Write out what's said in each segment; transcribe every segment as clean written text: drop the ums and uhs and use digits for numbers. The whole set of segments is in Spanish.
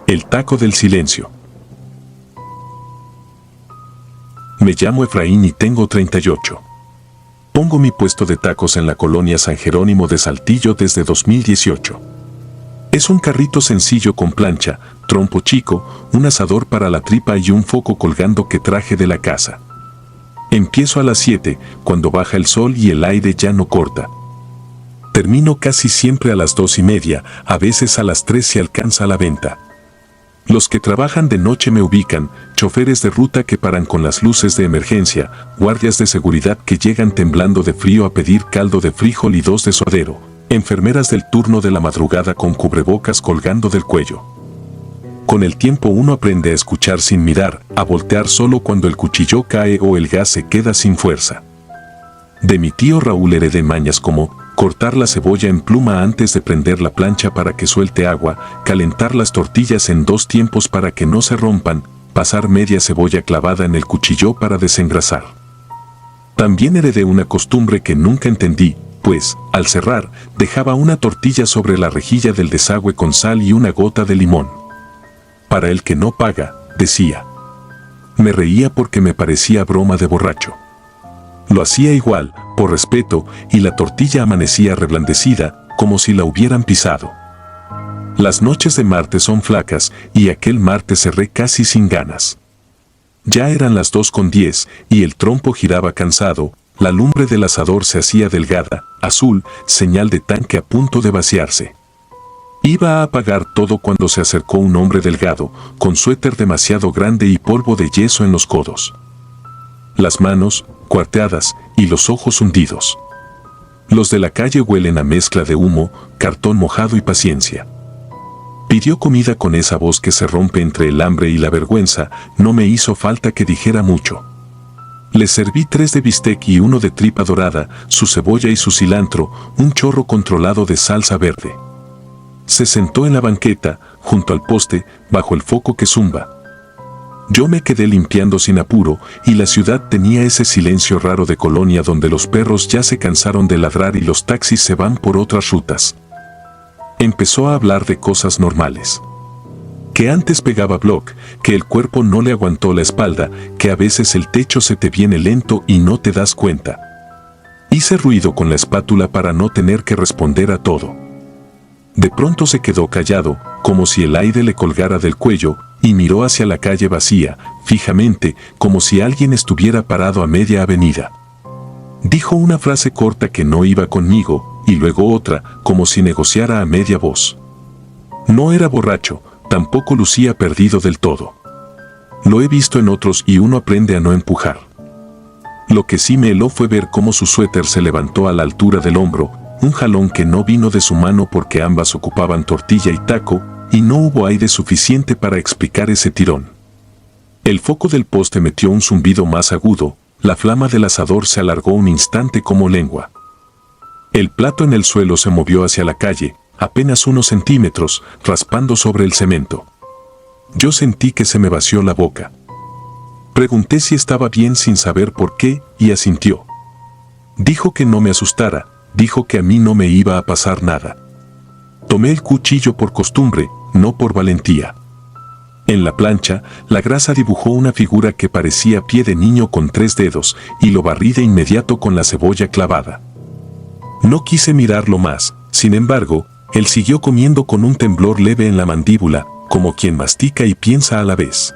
El taco del silencio. Me llamo Efraín y tengo 38. Pongo mi puesto de tacos en la colonia San Jerónimo de Saltillo desde 2018. Es un carrito sencillo con plancha, trompo chico, un asador para la tripa y un foco colgando que traje de la casa. Empiezo a las 7, cuando baja el sol y el aire ya no corta. Termino casi siempre a las 2:30, a veces a las 3 si alcanza la venta. Los que trabajan de noche me ubican, choferes de ruta que paran con las luces de emergencia, guardias de seguridad que llegan temblando de frío a pedir caldo de frijol y 2 de suadero, enfermeras del turno de la madrugada con cubrebocas colgando del cuello. Con el tiempo uno aprende a escuchar sin mirar, a voltear solo cuando el cuchillo cae o el gas se queda sin fuerza. De mi tío Raúl heredé mañas como cortar la cebolla en pluma antes de prender la plancha para que suelte agua, calentar las tortillas en 2 tiempos para que no se rompan, pasar media cebolla clavada en el cuchillo para desengrasar. También heredé una costumbre que nunca entendí, pues, al cerrar, dejaba una tortilla sobre la rejilla del desagüe con sal y una gota de limón. Para el que no paga, decía. Me reía porque me parecía broma de borracho. Lo hacía igual, por respeto, y la tortilla amanecía reblandecida, como si la hubieran pisado. Las noches de martes son flacas, y aquel martes cerré casi sin ganas. Ya eran las 2:10, y el trompo giraba cansado, la lumbre del asador se hacía delgada, azul, señal de tanque a punto de vaciarse. Iba a apagar todo cuando se acercó un hombre delgado, con suéter demasiado grande y polvo de yeso en los codos. Las manos, cuarteadas, y los ojos hundidos. Los de la calle huelen a mezcla de humo, cartón mojado y paciencia. Pidió comida con esa voz que se rompe entre el hambre y la vergüenza, no me hizo falta que dijera mucho. Le serví 3 de bistec y 1 de tripa dorada, su cebolla y su cilantro, un chorro controlado de salsa verde. Se sentó en la banqueta, junto al poste, bajo el foco que zumba. Yo me quedé limpiando sin apuro, y la ciudad tenía ese silencio raro de colonia donde los perros ya se cansaron de ladrar y los taxis se van por otras rutas. Empezó a hablar de cosas normales. Que antes pegaba bloc, que el cuerpo no le aguantó la espalda, que a veces el techo se te viene lento y no te das cuenta. Hice ruido con la espátula para no tener que responder a todo. De pronto se quedó callado, como si el aire le colgara del cuello, y miró hacia la calle vacía, fijamente, como si alguien estuviera parado a media avenida. Dijo una frase corta que no iba conmigo, y luego otra, como si negociara a media voz. No era borracho, tampoco lucía perdido del todo. Lo he visto en otros y uno aprende a no empujar. Lo que sí me heló fue ver cómo su suéter se levantó a la altura del hombro, un jalón que no vino de su mano porque ambas ocupaban tortilla y taco, y no hubo aire suficiente para explicar ese tirón. El foco del poste metió un zumbido más agudo, la flama del asador se alargó un instante como lengua. El plato en el suelo se movió hacia la calle, apenas unos centímetros, raspando sobre el cemento. Yo sentí que se me vació la boca. Pregunté si estaba bien sin saber por qué, y asintió. Dijo que no me asustara, dijo que a mí no me iba a pasar nada. Tomé el cuchillo por costumbre, no por valentía. En la plancha, la grasa dibujó una figura que parecía pie de niño con 3 dedos, y lo barrí de inmediato con la cebolla clavada. No quise mirarlo más, sin embargo, él siguió comiendo con un temblor leve en la mandíbula, como quien mastica y piensa a la vez.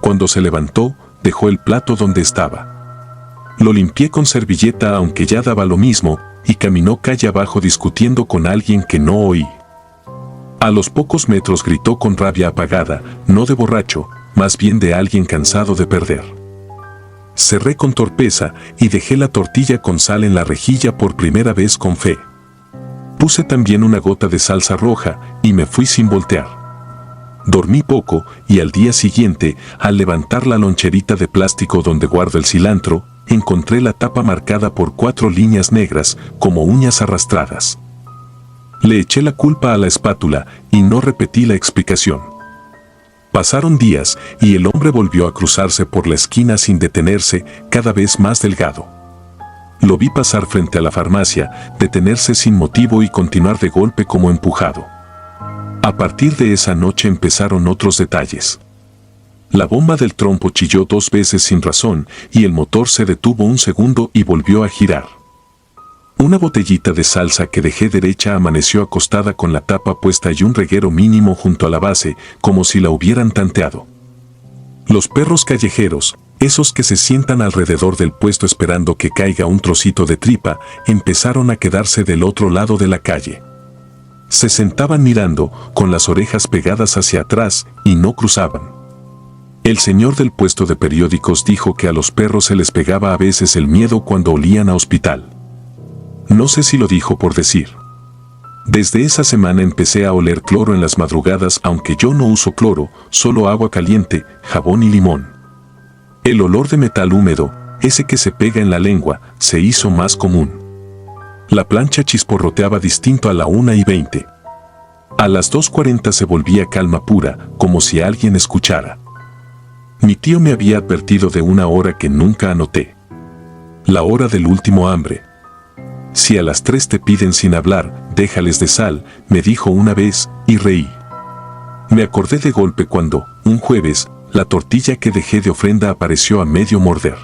Cuando se levantó, dejó el plato donde estaba. Lo limpié con servilleta aunque ya daba lo mismo, y caminó calle abajo discutiendo con alguien que no oí. A los pocos metros gritó con rabia apagada, no de borracho, más bien de alguien cansado de perder. Cerré con torpeza y dejé la tortilla con sal en la rejilla por primera vez con fe. Puse también una gota de salsa roja y me fui sin voltear. Dormí poco y al día siguiente, al levantar la loncherita de plástico donde guardo el cilantro, encontré la tapa marcada por 4 líneas negras como uñas arrastradas. Le eché la culpa a la espátula y no repetí la explicación. Pasaron días y el hombre volvió a cruzarse por la esquina sin detenerse, cada vez más delgado. Lo vi pasar frente a la farmacia, detenerse sin motivo y continuar de golpe como empujado. A partir de esa noche empezaron otros detalles. La bomba del trompo chilló 2 veces sin razón y el motor se detuvo un segundo y volvió a girar. Una botellita de salsa que dejé derecha amaneció acostada con la tapa puesta y un reguero mínimo junto a la base, como si la hubieran tanteado. Los perros callejeros, esos que se sientan alrededor del puesto esperando que caiga un trocito de tripa, empezaron a quedarse del otro lado de la calle. Se sentaban mirando, con las orejas pegadas hacia atrás, y no cruzaban. El señor del puesto de periódicos dijo que a los perros se les pegaba a veces el miedo cuando olían a hospital. No sé si lo dijo por decir. Desde esa semana empecé a oler cloro en las madrugadas, aunque yo no uso cloro, solo agua caliente, jabón y limón. El olor de metal húmedo, ese que se pega en la lengua, se hizo más común. La plancha chisporroteaba distinto a la 1:20. A las 2:40 se volvía calma pura, como si alguien escuchara. Mi tío me había advertido de una hora que nunca anoté. La hora del último hambre. Si a las 3 te piden sin hablar, déjales de sal, me dijo una vez, y reí. Me acordé de golpe cuando, un jueves, la tortilla que dejé de ofrenda apareció a medio morder.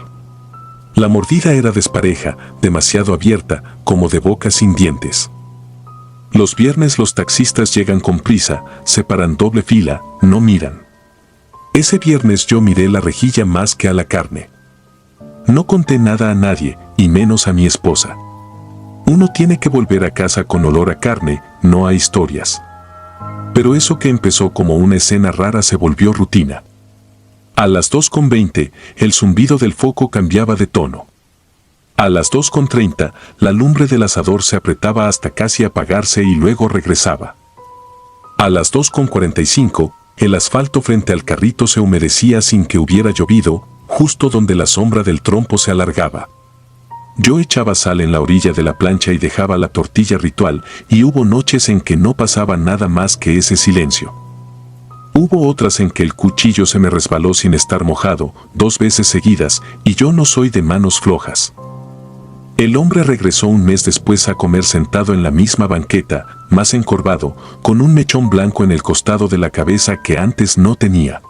La mordida era despareja, demasiado abierta, como de boca sin dientes. Los viernes los taxistas llegan con prisa, se paran doble fila, no miran. Ese viernes yo miré la rejilla más que a la carne. No conté nada a nadie, y menos a mi esposa. Uno tiene que volver a casa con olor a carne, no a historias. Pero eso que empezó como una escena rara se volvió rutina. A las 2:20, el zumbido del foco cambiaba de tono. A las 2:30, la lumbre del asador se apretaba hasta casi apagarse y luego regresaba. A las 2:45, el asfalto frente al carrito se humedecía sin que hubiera llovido, justo donde la sombra del trompo se alargaba. Yo echaba sal en la orilla de la plancha y dejaba la tortilla ritual, y hubo noches en que no pasaba nada más que ese silencio. Hubo otras en que el cuchillo se me resbaló sin estar mojado, 2 veces seguidas, y yo no soy de manos flojas. El hombre regresó un mes después a comer sentado en la misma banqueta, más encorvado, con un mechón blanco en el costado de la cabeza que antes no tenía.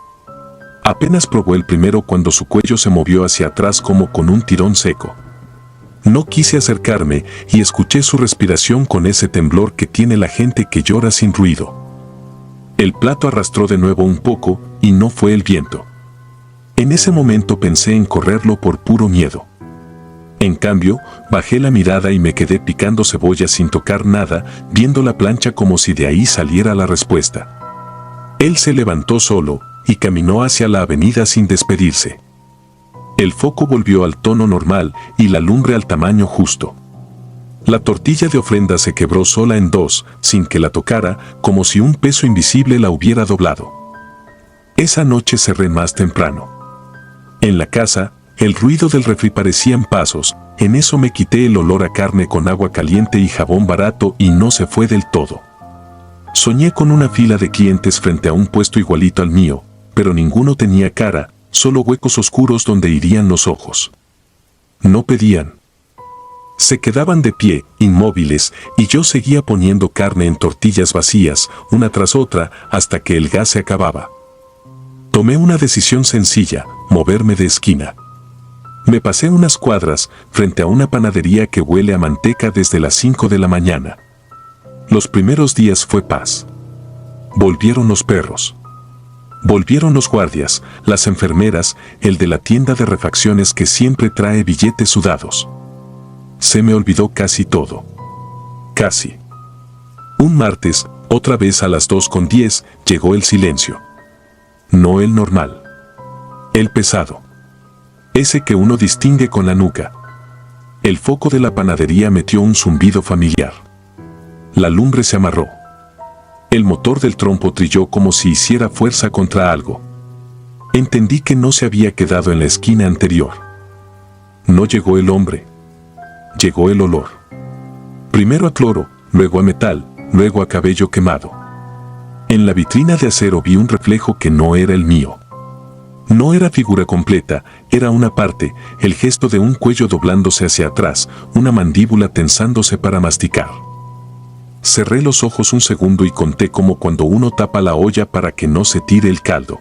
Apenas probó el primero cuando su cuello se movió hacia atrás como con un tirón seco. No quise acercarme y escuché su respiración con ese temblor que tiene la gente que llora sin ruido. El plato arrastró de nuevo un poco y no fue el viento. En ese momento pensé en correrlo por puro miedo. En cambio, bajé la mirada y me quedé picando cebolla sin tocar nada, viendo la plancha como si de ahí saliera la respuesta. Él se levantó solo y caminó hacia la avenida sin despedirse. El foco volvió al tono normal y la lumbre al tamaño justo. La tortilla de ofrenda se quebró sola en 2, sin que la tocara, como si un peso invisible la hubiera doblado. Esa noche cerré más temprano. En la casa, el ruido del refri parecían pasos, en eso me quité el olor a carne con agua caliente y jabón barato y no se fue del todo. Soñé con una fila de clientes frente a un puesto igualito al mío, pero ninguno tenía cara, solo huecos oscuros donde irían los ojos. No pedían. Se quedaban de pie, inmóviles, y yo seguía poniendo carne en tortillas vacías, una tras otra, hasta que el gas se acababa. Tomé una decisión sencilla, moverme de esquina. Me pasé unas cuadras, frente a una panadería que huele a manteca desde las 5 de la mañana. Los primeros días fue paz. Volvieron los perros. Volvieron los guardias, las enfermeras, el de la tienda de refacciones que siempre trae billetes sudados. Se me olvidó casi todo. Casi. Un martes, otra vez a las 2:10, llegó el silencio. No el normal. El pesado. Ese que uno distingue con la nuca. El foco de la panadería metió un zumbido familiar. La lumbre se amarró. El motor del trompo trilló como si hiciera fuerza contra algo. Entendí que no se había quedado en la esquina anterior. No llegó el hombre. Llegó el olor. Primero a cloro, luego a metal, luego a cabello quemado. En la vitrina de acero vi un reflejo que no era el mío. No era figura completa, era una parte, el gesto de un cuello doblándose hacia atrás, una mandíbula tensándose para masticar. Cerré los ojos un segundo y conté como cuando uno tapa la olla para que no se tire el caldo.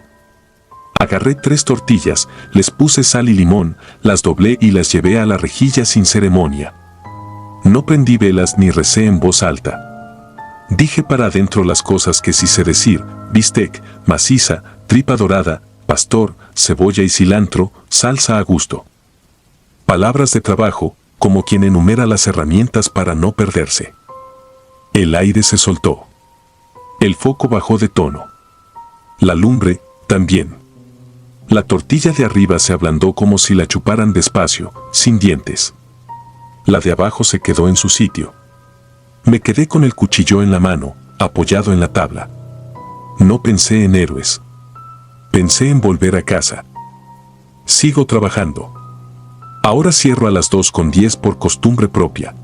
Agarré 3 tortillas, les puse sal y limón, las doblé y las llevé a la rejilla sin ceremonia. No prendí velas ni recé en voz alta. Dije para adentro las cosas que sí sé decir: bistec, maciza, tripa dorada, pastor, cebolla y cilantro, salsa a gusto. Palabras de trabajo, como quien enumera las herramientas para no perderse. El aire se soltó. El foco bajó de tono. La lumbre, también. La tortilla de arriba se ablandó como si la chuparan despacio, sin dientes. La de abajo se quedó en su sitio. Me quedé con el cuchillo en la mano, apoyado en la tabla. No pensé en héroes. Pensé en volver a casa. Sigo trabajando. Ahora cierro a las 2:10 por costumbre propia.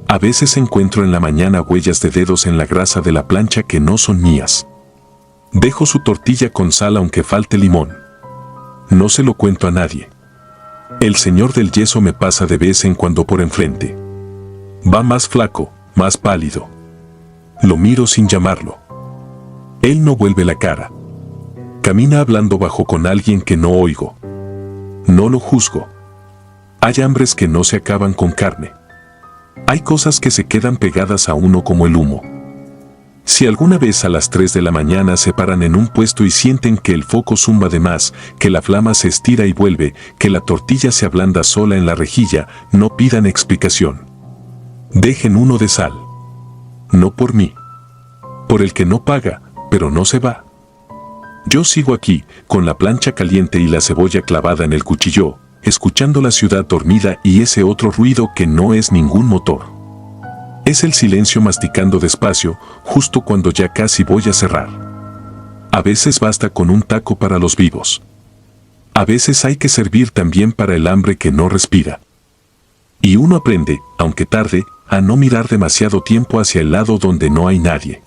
A veces encuentro en la mañana huellas de dedos en la grasa de la plancha que no son mías. Dejo su tortilla con sal aunque falte limón. No se lo cuento a nadie. El señor del yeso me pasa de vez en cuando por enfrente. Va más flaco, más pálido. Lo miro sin llamarlo. Él no vuelve la cara. Camina hablando bajo con alguien que no oigo. No lo juzgo. Hay hambres que no se acaban con carne. Hay cosas que se quedan pegadas a uno como el humo. Si alguna vez a las 3 de la mañana se paran en un puesto y sienten que el foco zumba de más, que la flama se estira y vuelve, que la tortilla se ablanda sola en la rejilla, no pidan explicación. Dejen uno de sal. No por mí. Por el que no paga, pero no se va. Yo sigo aquí, con la plancha caliente y la cebolla clavada en el cuchillo, escuchando la ciudad dormida y ese otro ruido que no es ningún motor. Es el silencio masticando despacio, justo cuando ya casi voy a cerrar. A veces basta con un taco para los vivos. A veces hay que servir también para el hambre que no respira. Y uno aprende, aunque tarde, a no mirar demasiado tiempo hacia el lado donde no hay nadie.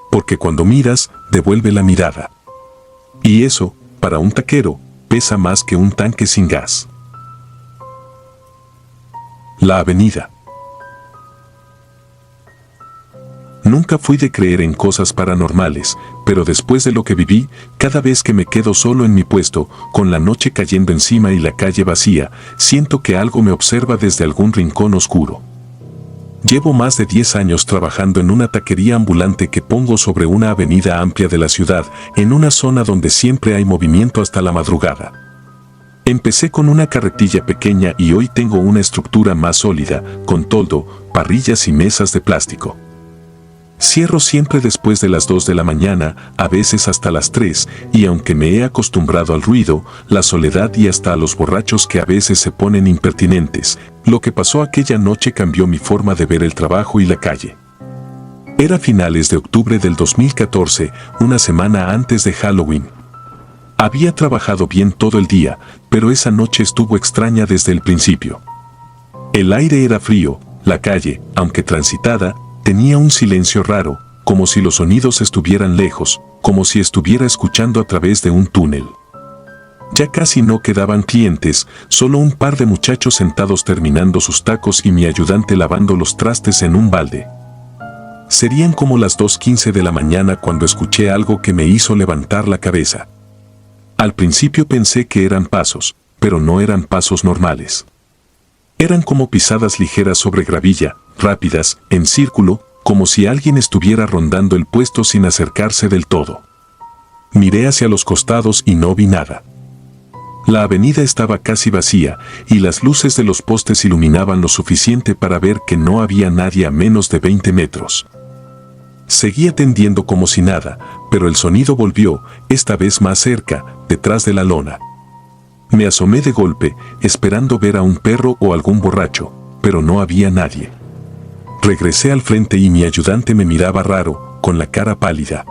Porque cuando miras, devuelve la mirada. Y eso, para un taquero, pesa más que un tanque sin gas. La avenida. Nunca fui de creer en cosas paranormales, pero después de lo que viví, cada vez que me quedo solo en mi puesto, con la noche cayendo encima y la calle vacía, siento que algo me observa desde algún rincón oscuro. Llevo más de 10 años trabajando en una taquería ambulante que pongo sobre una avenida amplia de la ciudad, en una zona donde siempre hay movimiento hasta la madrugada. Empecé con una carretilla pequeña y hoy tengo una estructura más sólida, con toldo, parrillas y mesas de plástico. Cierro siempre después de las 2 de la mañana, a veces hasta las 3, y aunque me he acostumbrado al ruido, la soledad y hasta a los borrachos que a veces se ponen impertinentes, lo que pasó aquella noche cambió mi forma de ver el trabajo y la calle. Era finales de octubre del 2014, una semana antes de Halloween. Había trabajado bien todo el día, pero esa noche estuvo extraña desde el principio. El aire era frío, la calle, aunque transitada, tenía un silencio raro, como si los sonidos estuvieran lejos, como si estuviera escuchando a través de un túnel. Ya casi no quedaban clientes, solo un par de muchachos sentados terminando sus tacos y mi ayudante lavando los trastes en un balde. Serían como las 2:15 de la mañana cuando escuché algo que me hizo levantar la cabeza. Al principio pensé que eran pasos, pero no eran pasos normales. Eran como pisadas ligeras sobre gravilla, rápidas, en círculo, como si alguien estuviera rondando el puesto sin acercarse del todo. Miré hacia los costados y no vi nada. La avenida estaba casi vacía, y las luces de los postes iluminaban lo suficiente para ver que no había nadie a menos de 20 metros. Seguí atendiendo como si nada, pero el sonido volvió, esta vez más cerca, detrás de la lona. Me asomé de golpe, esperando ver a un perro o algún borracho, pero no había nadie. Regresé al frente y mi ayudante me miraba raro, con la cara pálida.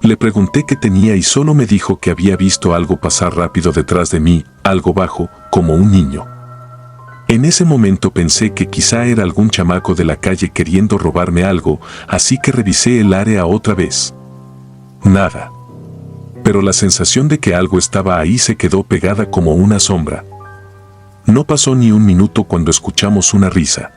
Le pregunté qué tenía y solo me dijo que había visto algo pasar rápido detrás de mí, algo bajo, como un niño. En ese momento pensé que quizá era algún chamaco de la calle queriendo robarme algo, así que revisé el área otra vez. Nada. Pero la sensación de que algo estaba ahí se quedó pegada como una sombra. No pasó ni un minuto cuando escuchamos una risa.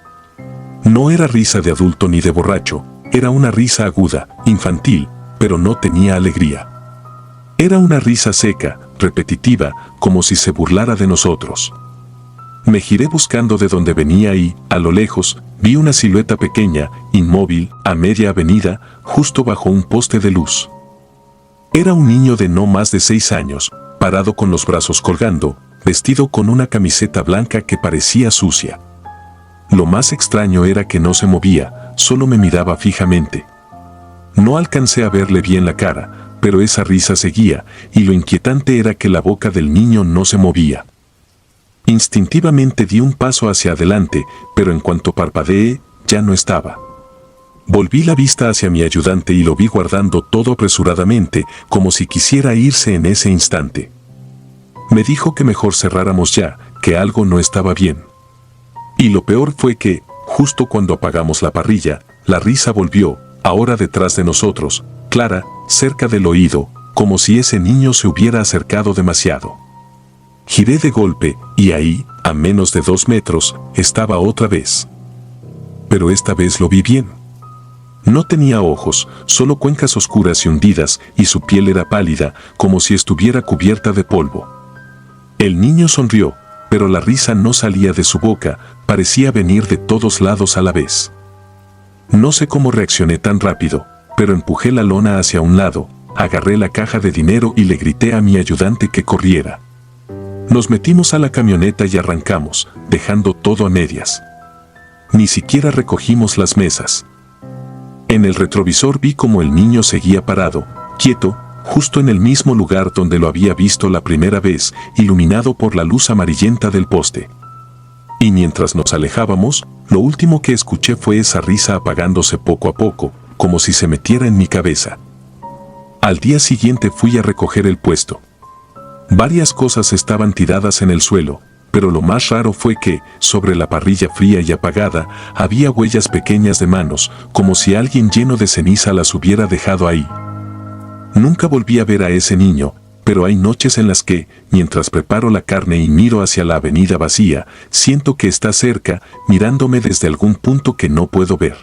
No era risa de adulto ni de borracho, era una risa aguda, infantil, pero no tenía alegría. Era una risa seca, repetitiva, como si se burlara de nosotros. Me giré buscando de dónde venía y, a lo lejos, vi una silueta pequeña, inmóvil, a media avenida, justo bajo un poste de luz. Era un niño de no más de 6 años, parado con los brazos colgando, vestido con una camiseta blanca que parecía sucia. Lo más extraño era que no se movía, solo me miraba fijamente. No alcancé a verle bien la cara, pero esa risa seguía, y lo inquietante era que la boca del niño no se movía. Instintivamente di un paso hacia adelante, pero en cuanto parpadeé, ya no estaba. Volví la vista hacia mi ayudante y lo vi guardando todo apresuradamente, como si quisiera irse en ese instante. Me dijo que mejor cerráramos ya, que algo no estaba bien. Y lo peor fue que, justo cuando apagamos la parrilla, la risa volvió, ahora detrás de nosotros, clara, cerca del oído, como si ese niño se hubiera acercado demasiado. Giré de golpe, y ahí, a menos de 2 metros, estaba otra vez. Pero esta vez lo vi bien. No tenía ojos, solo cuencas oscuras y hundidas, y su piel era pálida, como si estuviera cubierta de polvo. El niño sonrió, pero la risa no salía de su boca, parecía venir de todos lados a la vez. No sé cómo reaccioné tan rápido, pero empujé la lona hacia un lado, agarré la caja de dinero y le grité a mi ayudante que corriera. Nos metimos a la camioneta y arrancamos, dejando todo a medias. Ni siquiera recogimos las mesas. En el retrovisor vi cómo el niño seguía parado, quieto, justo en el mismo lugar donde lo había visto la primera vez, iluminado por la luz amarillenta del poste. Y mientras nos alejábamos, lo último que escuché fue esa risa apagándose poco a poco, como si se metiera en mi cabeza. Al día siguiente fui a recoger el puesto. Varias cosas estaban tiradas en el suelo, pero lo más raro fue que, sobre la parrilla fría y apagada, había huellas pequeñas de manos, como si alguien lleno de ceniza las hubiera dejado ahí. Nunca volví a ver a ese niño, pero hay noches en las que, mientras preparo la carne y miro hacia la avenida vacía, siento que está cerca, mirándome desde algún punto que no puedo ver.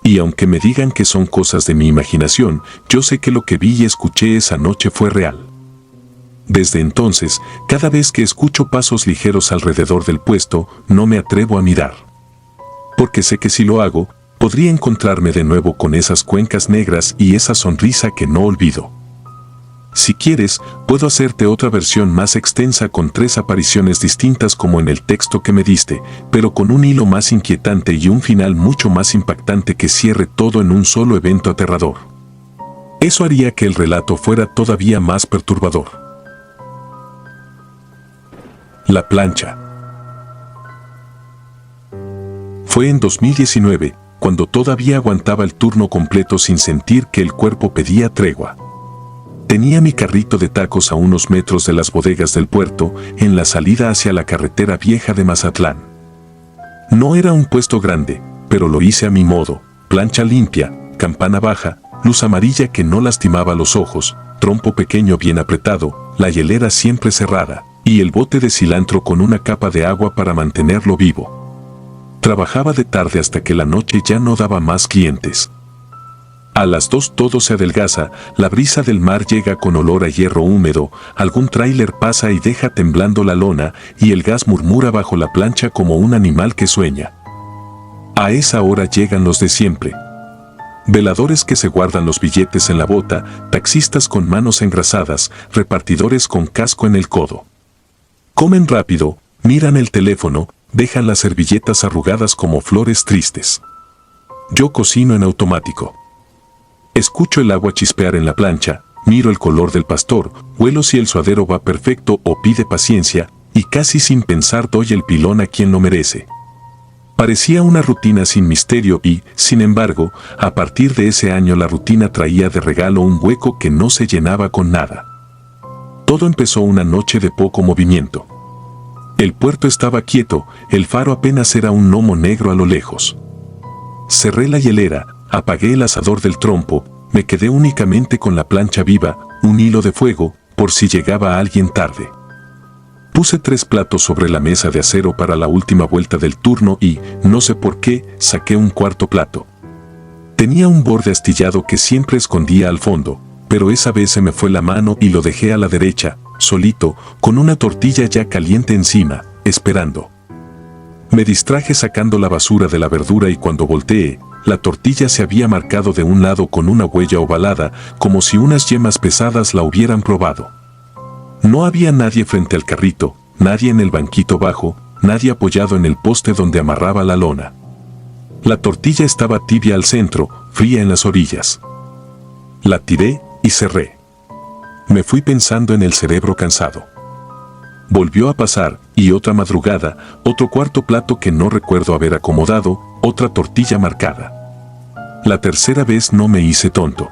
Y aunque me digan que son cosas de mi imaginación, yo sé que lo que vi y escuché esa noche fue real. Desde entonces, cada vez que escucho pasos ligeros alrededor del puesto, no me atrevo a mirar. Porque sé que si lo hago, podría encontrarme de nuevo con esas cuencas negras y esa sonrisa que no olvido. Si quieres, puedo hacerte otra versión más extensa con 3 apariciones distintas como en el texto que me diste, pero con un hilo más inquietante y un final mucho más impactante que cierre todo en un solo evento aterrador. Eso haría que el relato fuera todavía más perturbador. La plancha. Fue en 2019, cuando todavía aguantaba el turno completo sin sentir que el cuerpo pedía tregua. Tenía mi carrito de tacos a unos metros de las bodegas del puerto, en la salida hacia la carretera vieja de Mazatlán. No era un puesto grande, pero lo hice a mi modo: plancha limpia, campana baja, luz amarilla que no lastimaba los ojos, trompo pequeño bien apretado, la hielera siempre cerrada, y el bote de cilantro con una capa de agua para mantenerlo vivo. Trabajaba de tarde hasta que la noche ya no daba más clientes. A las 2 todo se adelgaza, la brisa del mar llega con olor a hierro húmedo, algún tráiler pasa y deja temblando la lona, y el gas murmura bajo la plancha como un animal que sueña. A esa hora llegan los de siempre. Veladores que se guardan los billetes en la bota, taxistas con manos engrasadas, repartidores con casco en el codo. Comen rápido, miran el teléfono, dejan las servilletas arrugadas como flores tristes. Yo cocino en automático. Escucho el agua chispear en la plancha, miro el color del pastor, huelo si el suadero va perfecto o pide paciencia, y casi sin pensar doy el pilón a quien lo merece. Parecía una rutina sin misterio y, sin embargo, a partir de ese año la rutina traía de regalo un hueco que no se llenaba con nada. Todo empezó una noche de poco movimiento. El puerto estaba quieto, el faro apenas era un gnomo negro a lo lejos. Cerré la hielera, apagué el asador del trompo, me quedé únicamente con la plancha viva, un hilo de fuego, por si llegaba alguien tarde. Puse 3 platos sobre la mesa de acero para la última vuelta del turno y, no sé por qué, saqué un cuarto plato. Tenía un borde astillado que siempre escondía al fondo, pero esa vez se me fue la mano y lo dejé a la derecha, solito, con una tortilla ya caliente encima, esperando. Me distraje sacando la basura de la verdura y cuando volteé, la tortilla se había marcado de un lado con una huella ovalada, como si unas yemas pesadas la hubieran probado. No había nadie frente al carrito, nadie en el banquito bajo, nadie apoyado en el poste donde amarraba la lona. La tortilla estaba tibia al centro, fría en las orillas. La tiré y cerré. Me fui pensando en el cerebro cansado. Volvió a pasar, y otra madrugada, otro cuarto plato que no recuerdo haber acomodado, otra tortilla marcada. La tercera vez no me hice tonto.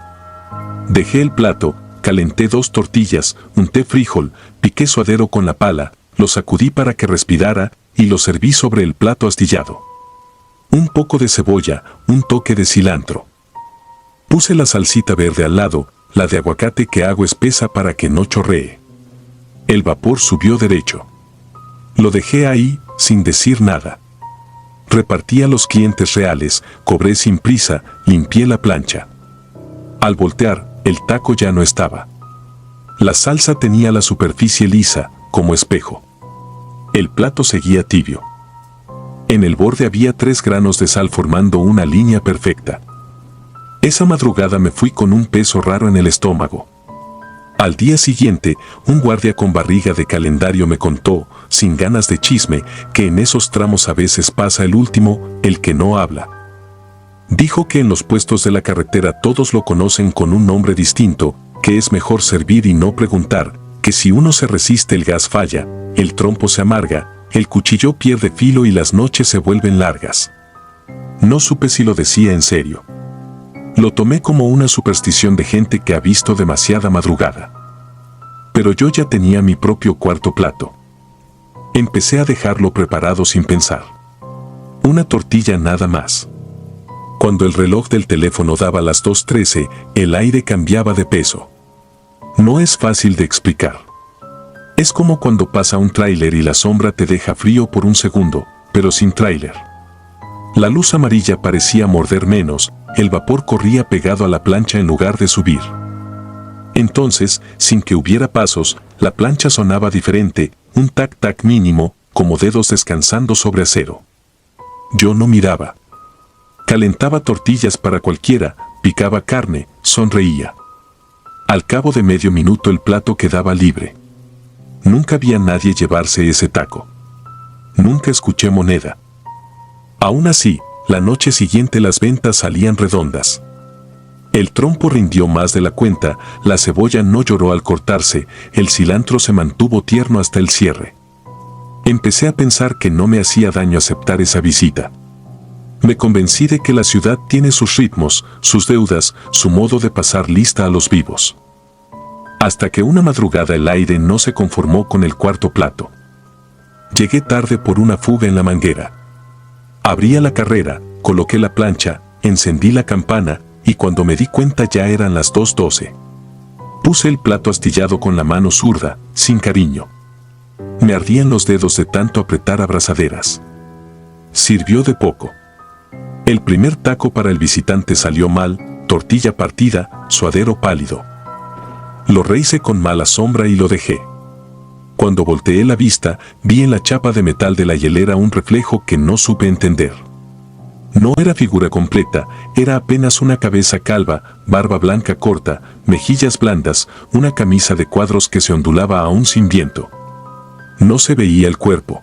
Dejé el plato, calenté 2 tortillas, unté frijol, piqué suadero con la pala, lo sacudí para que respirara y lo serví sobre el plato astillado. Un poco de cebolla, un toque de cilantro. Puse la salsita verde al lado, la de aguacate que hago espesa para que no chorree. El vapor subió derecho. Lo dejé ahí, sin decir nada. Repartí a los clientes reales, cobré sin prisa, limpié la plancha. Al voltear, el taco ya no estaba. La salsa tenía la superficie lisa, como espejo. El plato seguía tibio. En el borde había 3 granos de sal formando una línea perfecta. Esa madrugada me fui con un peso raro en el estómago. Al día siguiente, un guardia con barriga de calendario me contó, sin ganas de chisme, que en esos tramos a veces pasa el último, el que no habla. Dijo que en los puestos de la carretera todos lo conocen con un nombre distinto, que es mejor servir y no preguntar, que si uno se resiste el gas falla, el trompo se amarga, el cuchillo pierde filo y las noches se vuelven largas. No supe si lo decía en serio. Lo tomé como una superstición de gente que ha visto demasiada madrugada. Pero yo ya tenía mi propio cuarto plato. Empecé a dejarlo preparado sin pensar. Una tortilla nada más. Cuando el reloj del teléfono daba las 2:13, el aire cambiaba de peso. No es fácil de explicar. Es como cuando pasa un tráiler y la sombra te deja frío por un segundo, pero sin tráiler. La luz amarilla parecía morder menos, el vapor corría pegado a la plancha en lugar de subir. Entonces, sin que hubiera pasos, la plancha sonaba diferente, un tac-tac mínimo, como dedos descansando sobre acero. Yo no miraba. Calentaba tortillas para cualquiera, picaba carne, sonreía. Al cabo de medio minuto el plato quedaba libre. Nunca vi a nadie llevarse ese taco. Nunca escuché moneda. Aún así, la noche siguiente las ventas salían redondas. El trompo rindió más de la cuenta, la cebolla no lloró al cortarse, el cilantro se mantuvo tierno hasta el cierre. Empecé a pensar que no me hacía daño aceptar esa visita. Me convencí de que la ciudad tiene sus ritmos, sus deudas, su modo de pasar lista a los vivos. Hasta que una madrugada el aire no se conformó con el cuarto plato. Llegué tarde por una fuga en la manguera. Abrí a la carrera, coloqué la plancha, encendí la campana, y cuando me di cuenta ya eran las 2:12. Puse el plato astillado con la mano zurda, sin cariño. Me ardían los dedos de tanto apretar abrazaderas. Sirvió de poco. El primer taco para el visitante salió mal, tortilla partida, suadero pálido. Lo rehice con mala sombra y lo dejé. Cuando volteé la vista, vi en la chapa de metal de la hielera un reflejo que no supe entender. No era figura completa, era apenas una cabeza calva, barba blanca corta, mejillas blandas, una camisa de cuadros que se ondulaba aún sin viento. No se veía el cuerpo.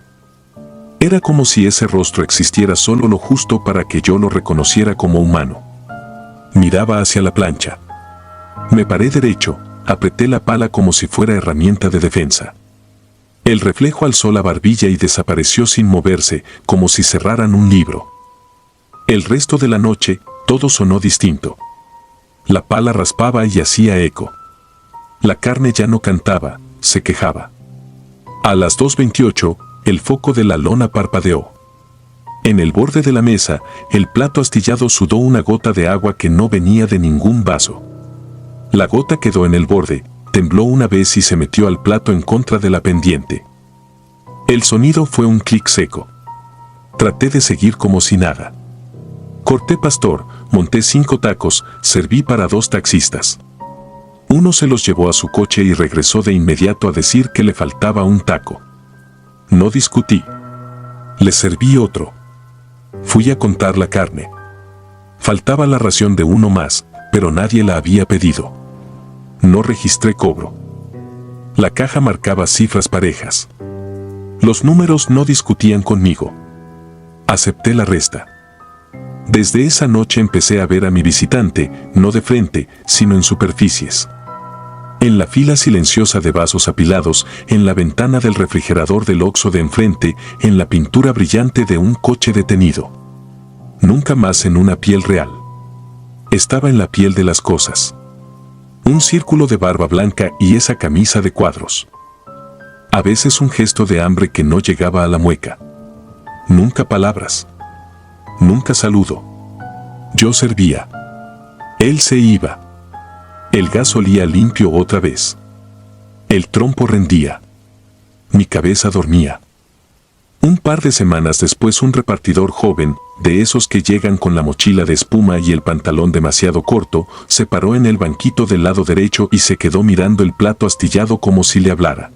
Era como si ese rostro existiera solo lo justo para que yo lo reconociera como humano. Miraba hacia la plancha. Me paré derecho, apreté la pala como si fuera herramienta de defensa. El reflejo alzó la barbilla y desapareció sin moverse, como si cerraran un libro. El resto de la noche, todo sonó distinto. La pala raspaba y hacía eco. La carne ya no cantaba, se quejaba. A las 2:28, el foco de la lona parpadeó. En el borde de la mesa, el plato astillado sudó una gota de agua que no venía de ningún vaso. La gota quedó en el borde, tembló una vez y se metió al plato en contra de la pendiente. El sonido fue un clic seco. Traté de seguir como si nada. Corté pastor, monté 5 tacos, serví para 2 taxistas. Uno se los llevó a su coche y regresó de inmediato a decir que le faltaba un taco. No discutí. Le serví otro. Fui a contar la carne. Faltaba la ración de uno más, pero nadie la había pedido. No registré cobro. La caja marcaba cifras parejas. Los números no discutían conmigo. Acepté la resta. Desde esa noche empecé a ver a mi visitante, no de frente, sino en superficies. En la fila silenciosa de vasos apilados, en la ventana del refrigerador del Oxxo de enfrente, en la pintura brillante de un coche detenido. Nunca más en una piel real. Estaba en la piel de las cosas. Un círculo de barba blanca y esa camisa de cuadros. A veces un gesto de hambre que no llegaba a la mueca. Nunca palabras. Nunca saludo. Yo servía. Él se iba. El gas olía limpio otra vez. El trompo rendía. Mi cabeza dormía. Un par de semanas después un repartidor joven, de esos que llegan con la mochila de espuma y el pantalón demasiado corto, se paró en el banquito del lado derecho y se quedó mirando el plato astillado como si le hablara.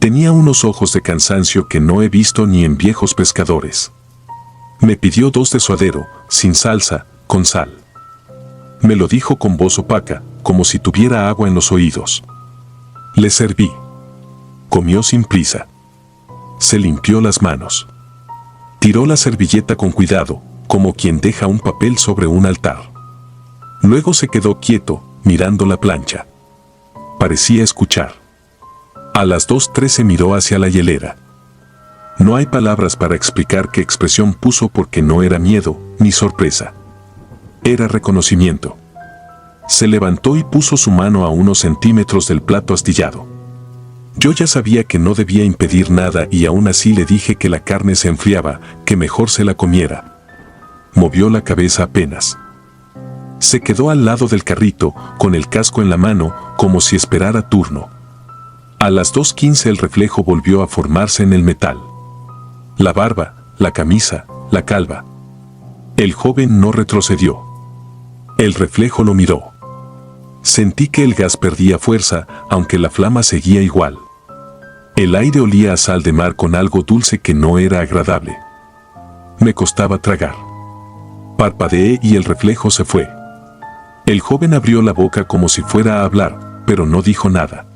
Tenía unos ojos de cansancio que no he visto ni en viejos pescadores. Me pidió 2 de suadero, sin salsa, con sal. Me lo dijo con voz opaca, como si tuviera agua en los oídos. Le serví. Comió sin prisa. Se limpió las manos. Tiró la servilleta con cuidado, como quien deja un papel sobre un altar. Luego se quedó quieto, mirando la plancha. Parecía escuchar. A las 2:13 miró hacia la hielera. No hay palabras para explicar qué expresión puso porque no era miedo, ni sorpresa. Era reconocimiento. Se levantó y puso su mano a unos centímetros del plato astillado. Yo ya sabía que no debía impedir nada y aún así le dije que la carne se enfriaba, que mejor se la comiera. Movió la cabeza apenas. Se quedó al lado del carrito, con el casco en la mano, como si esperara turno. A las 2:15 el reflejo volvió a formarse en el metal. La barba, la camisa, la calva. El joven no retrocedió. El reflejo lo miró. Sentí que el gas perdía fuerza, aunque la flama seguía igual. El aire olía a sal de mar con algo dulce que no era agradable. Me costaba tragar. Parpadeé y el reflejo se fue. El joven abrió la boca como si fuera a hablar, pero no dijo nada.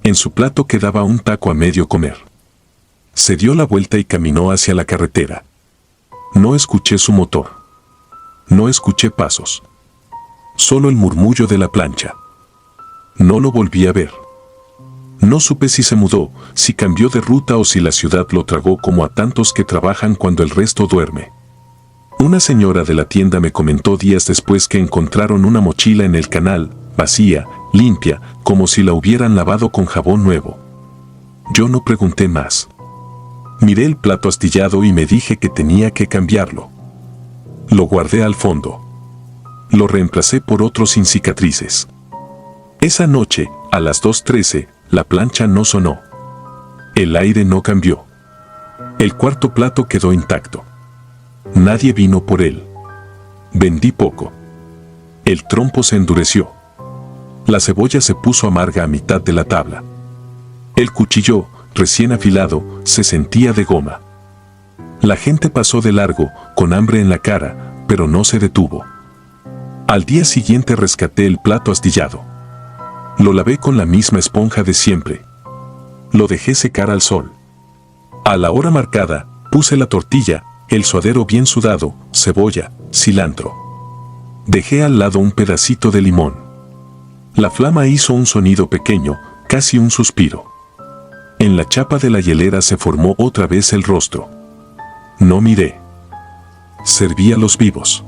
En su plato quedaba un taco a medio comer. Se dio la vuelta y caminó hacia la carretera. No escuché su motor. No escuché pasos. Solo el murmullo de la plancha. No lo volví a ver. No supe si se mudó, si cambió de ruta o si la ciudad lo tragó como a tantos que trabajan cuando el resto duerme. Una señora de la tienda me comentó días después que encontraron una mochila en el canal, vacía, limpia, como si la hubieran lavado con jabón nuevo. Yo no pregunté más. Miré el plato astillado y me dije que tenía que cambiarlo. Lo guardé al fondo. Lo reemplacé por otro sin cicatrices. Esa noche, a las 2:13, la plancha no sonó. El aire no cambió. El cuarto plato quedó intacto. Nadie vino por él. Vendí poco. El trompo se endureció. La cebolla se puso amarga a mitad de la tabla. El cuchillo, recién afilado, se sentía de goma. La gente pasó de largo, con hambre en la cara, pero no se detuvo. Al día siguiente rescaté el plato astillado. Lo lavé con la misma esponja de siempre. Lo dejé secar al sol. A la hora marcada, puse la tortilla, el suadero bien sudado, cebolla, cilantro. Dejé al lado un pedacito de limón. La flama hizo un sonido pequeño, casi un suspiro. En la chapa de la hielera se formó otra vez el rostro. No miré. Serví a los vivos.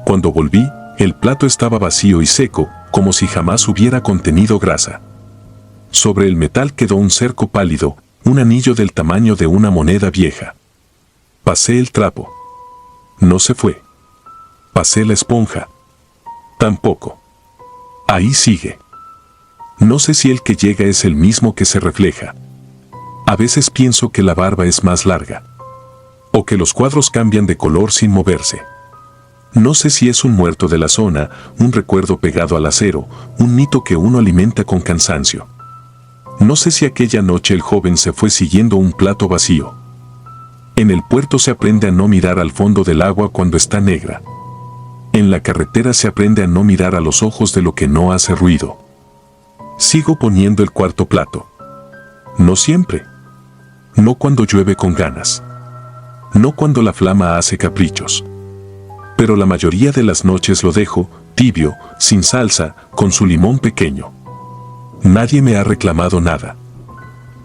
Cuando volví, el plato estaba vacío y seco, como si jamás hubiera contenido grasa. Sobre el metal quedó un cerco pálido, un anillo del tamaño de una moneda vieja. Pasé el trapo. No se fue. Pasé la esponja. Tampoco. Ahí sigue. No sé si el que llega es el mismo que se refleja. A veces pienso que la barba es más larga. O que los cuadros cambian de color sin moverse. No sé si es un muerto de la zona, un recuerdo pegado al acero, un mito que uno alimenta con cansancio. No sé si aquella noche el joven se fue siguiendo un plato vacío. En el puerto se aprende a no mirar al fondo del agua cuando está negra. En la carretera se aprende a no mirar a los ojos de lo que no hace ruido. Sigo poniendo el cuarto plato. No siempre. No cuando llueve con ganas. No cuando la flama hace caprichos. Pero la mayoría de las noches lo dejo, tibio, sin salsa, con su limón pequeño. Nadie me ha reclamado nada.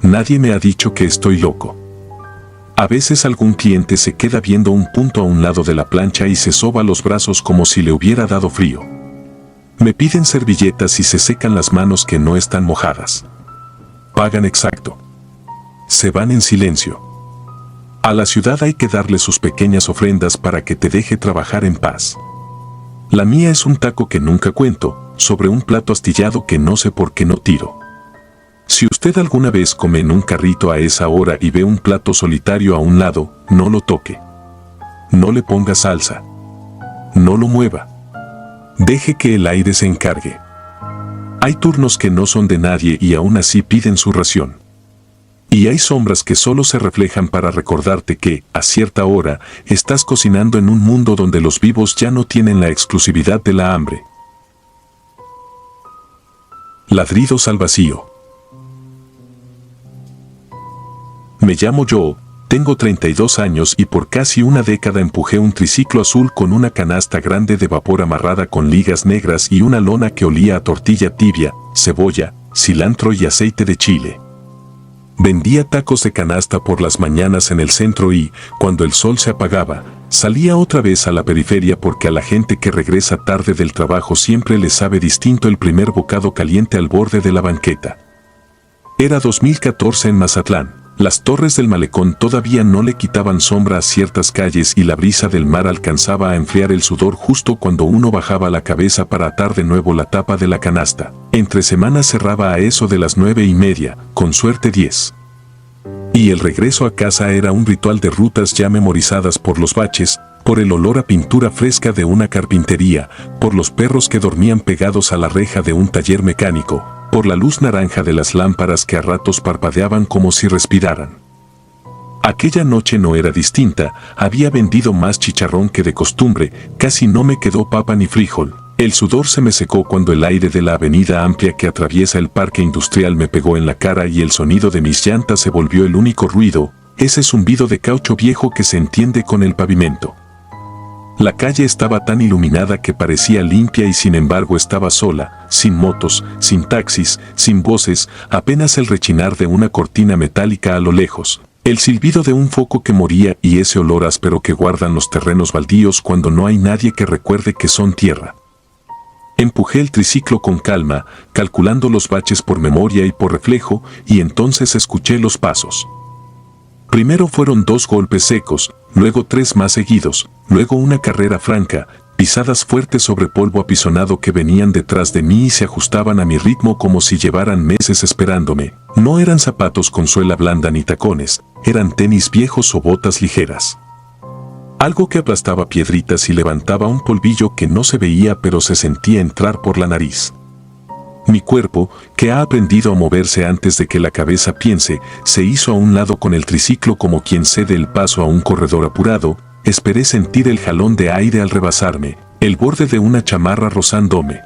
Nadie me ha dicho que estoy loco. A veces algún cliente se queda viendo un punto a un lado de la plancha y se soba los brazos como si le hubiera dado frío. Me piden servilletas y se secan las manos que no están mojadas. Pagan exacto. Se van en silencio. A la ciudad hay que darle sus pequeñas ofrendas para que te deje trabajar en paz. La mía es un taco que nunca cuento, sobre un plato astillado que no sé por qué no tiro. Si usted alguna vez come en un carrito a esa hora y ve un plato solitario a un lado, no lo toque. No le ponga salsa. No lo mueva. Deje que el aire se encargue. Hay turnos que no son de nadie y aún así piden su ración. Y hay sombras que solo se reflejan para recordarte que, a cierta hora, estás cocinando en un mundo donde los vivos ya no tienen la exclusividad de la hambre. Ladridos al vacío. Me llamo Joe, tengo 32 años y por casi una década empujé un triciclo azul con una canasta grande de vapor amarrada con ligas negras y una lona que olía a tortilla tibia, cebolla, cilantro y aceite de chile. Vendía tacos de canasta por las mañanas en el centro y, cuando el sol se apagaba, salía otra vez a la periferia porque a la gente que regresa tarde del trabajo siempre le sabe distinto el primer bocado caliente al borde de la banqueta. Era 2014 en Mazatlán. Las torres del malecón todavía no le quitaban sombra a ciertas calles y la brisa del mar alcanzaba a enfriar el sudor justo cuando uno bajaba la cabeza para atar de nuevo la tapa de la canasta. Entre semanas cerraba a eso de las 9:30, con suerte 10. Y el regreso a casa era un ritual de rutas ya memorizadas por los baches, por el olor a pintura fresca de una carpintería, por los perros que dormían pegados a la reja de un taller mecánico, por la luz naranja de las lámparas que a ratos parpadeaban como si respiraran. Aquella noche no era distinta, había vendido más chicharrón que de costumbre, casi no me quedó papa ni frijol. El sudor se me secó cuando el aire de la avenida amplia que atraviesa el parque industrial me pegó en la cara y el sonido de mis llantas se volvió el único ruido, ese zumbido de caucho viejo que se entiende con el pavimento. La calle estaba tan iluminada que parecía limpia y sin embargo estaba sola, sin motos, sin taxis, sin voces, apenas el rechinar de una cortina metálica a lo lejos, el silbido de un foco que moría y ese olor áspero que guardan los terrenos baldíos cuando no hay nadie que recuerde que son tierra. Empujé el triciclo con calma, calculando los baches por memoria y por reflejo, y entonces escuché los pasos. Primero fueron 2 golpes secos, luego 3 más seguidos, luego una carrera franca, pisadas fuertes sobre polvo apisonado que venían detrás de mí y se ajustaban a mi ritmo como si llevaran meses esperándome. No eran zapatos con suela blanda ni tacones, eran tenis viejos o botas ligeras. Algo que aplastaba piedritas y levantaba un polvillo que no se veía pero se sentía entrar por la nariz. Mi cuerpo, que ha aprendido a moverse antes de que la cabeza piense, se hizo a un lado con el triciclo como quien cede el paso a un corredor apurado. Esperé sentir el jalón de aire al rebasarme, el borde de una chamarra rozándome.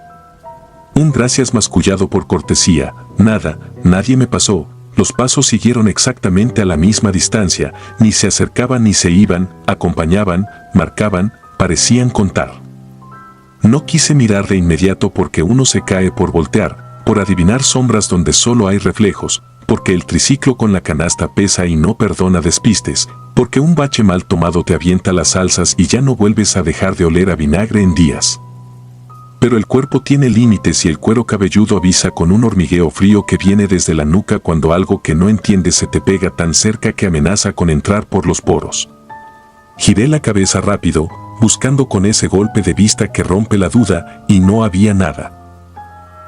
Un gracias mascullado por cortesía, nada, nadie me pasó. Los pasos siguieron exactamente a la misma distancia, ni se acercaban ni se iban, acompañaban, marcaban, parecían contar. No quise mirar de inmediato porque uno se cae por voltear, por adivinar sombras donde solo hay reflejos, porque el triciclo con la canasta pesa y no perdona despistes, porque un bache mal tomado te avienta las salsas y ya no vuelves a dejar de oler a vinagre en días. Pero el cuerpo tiene límites y el cuero cabelludo avisa con un hormigueo frío que viene desde la nuca cuando algo que no entiendes se te pega tan cerca que amenaza con entrar por los poros. Giré la cabeza rápido, buscando con ese golpe de vista que rompe la duda, y no había nada.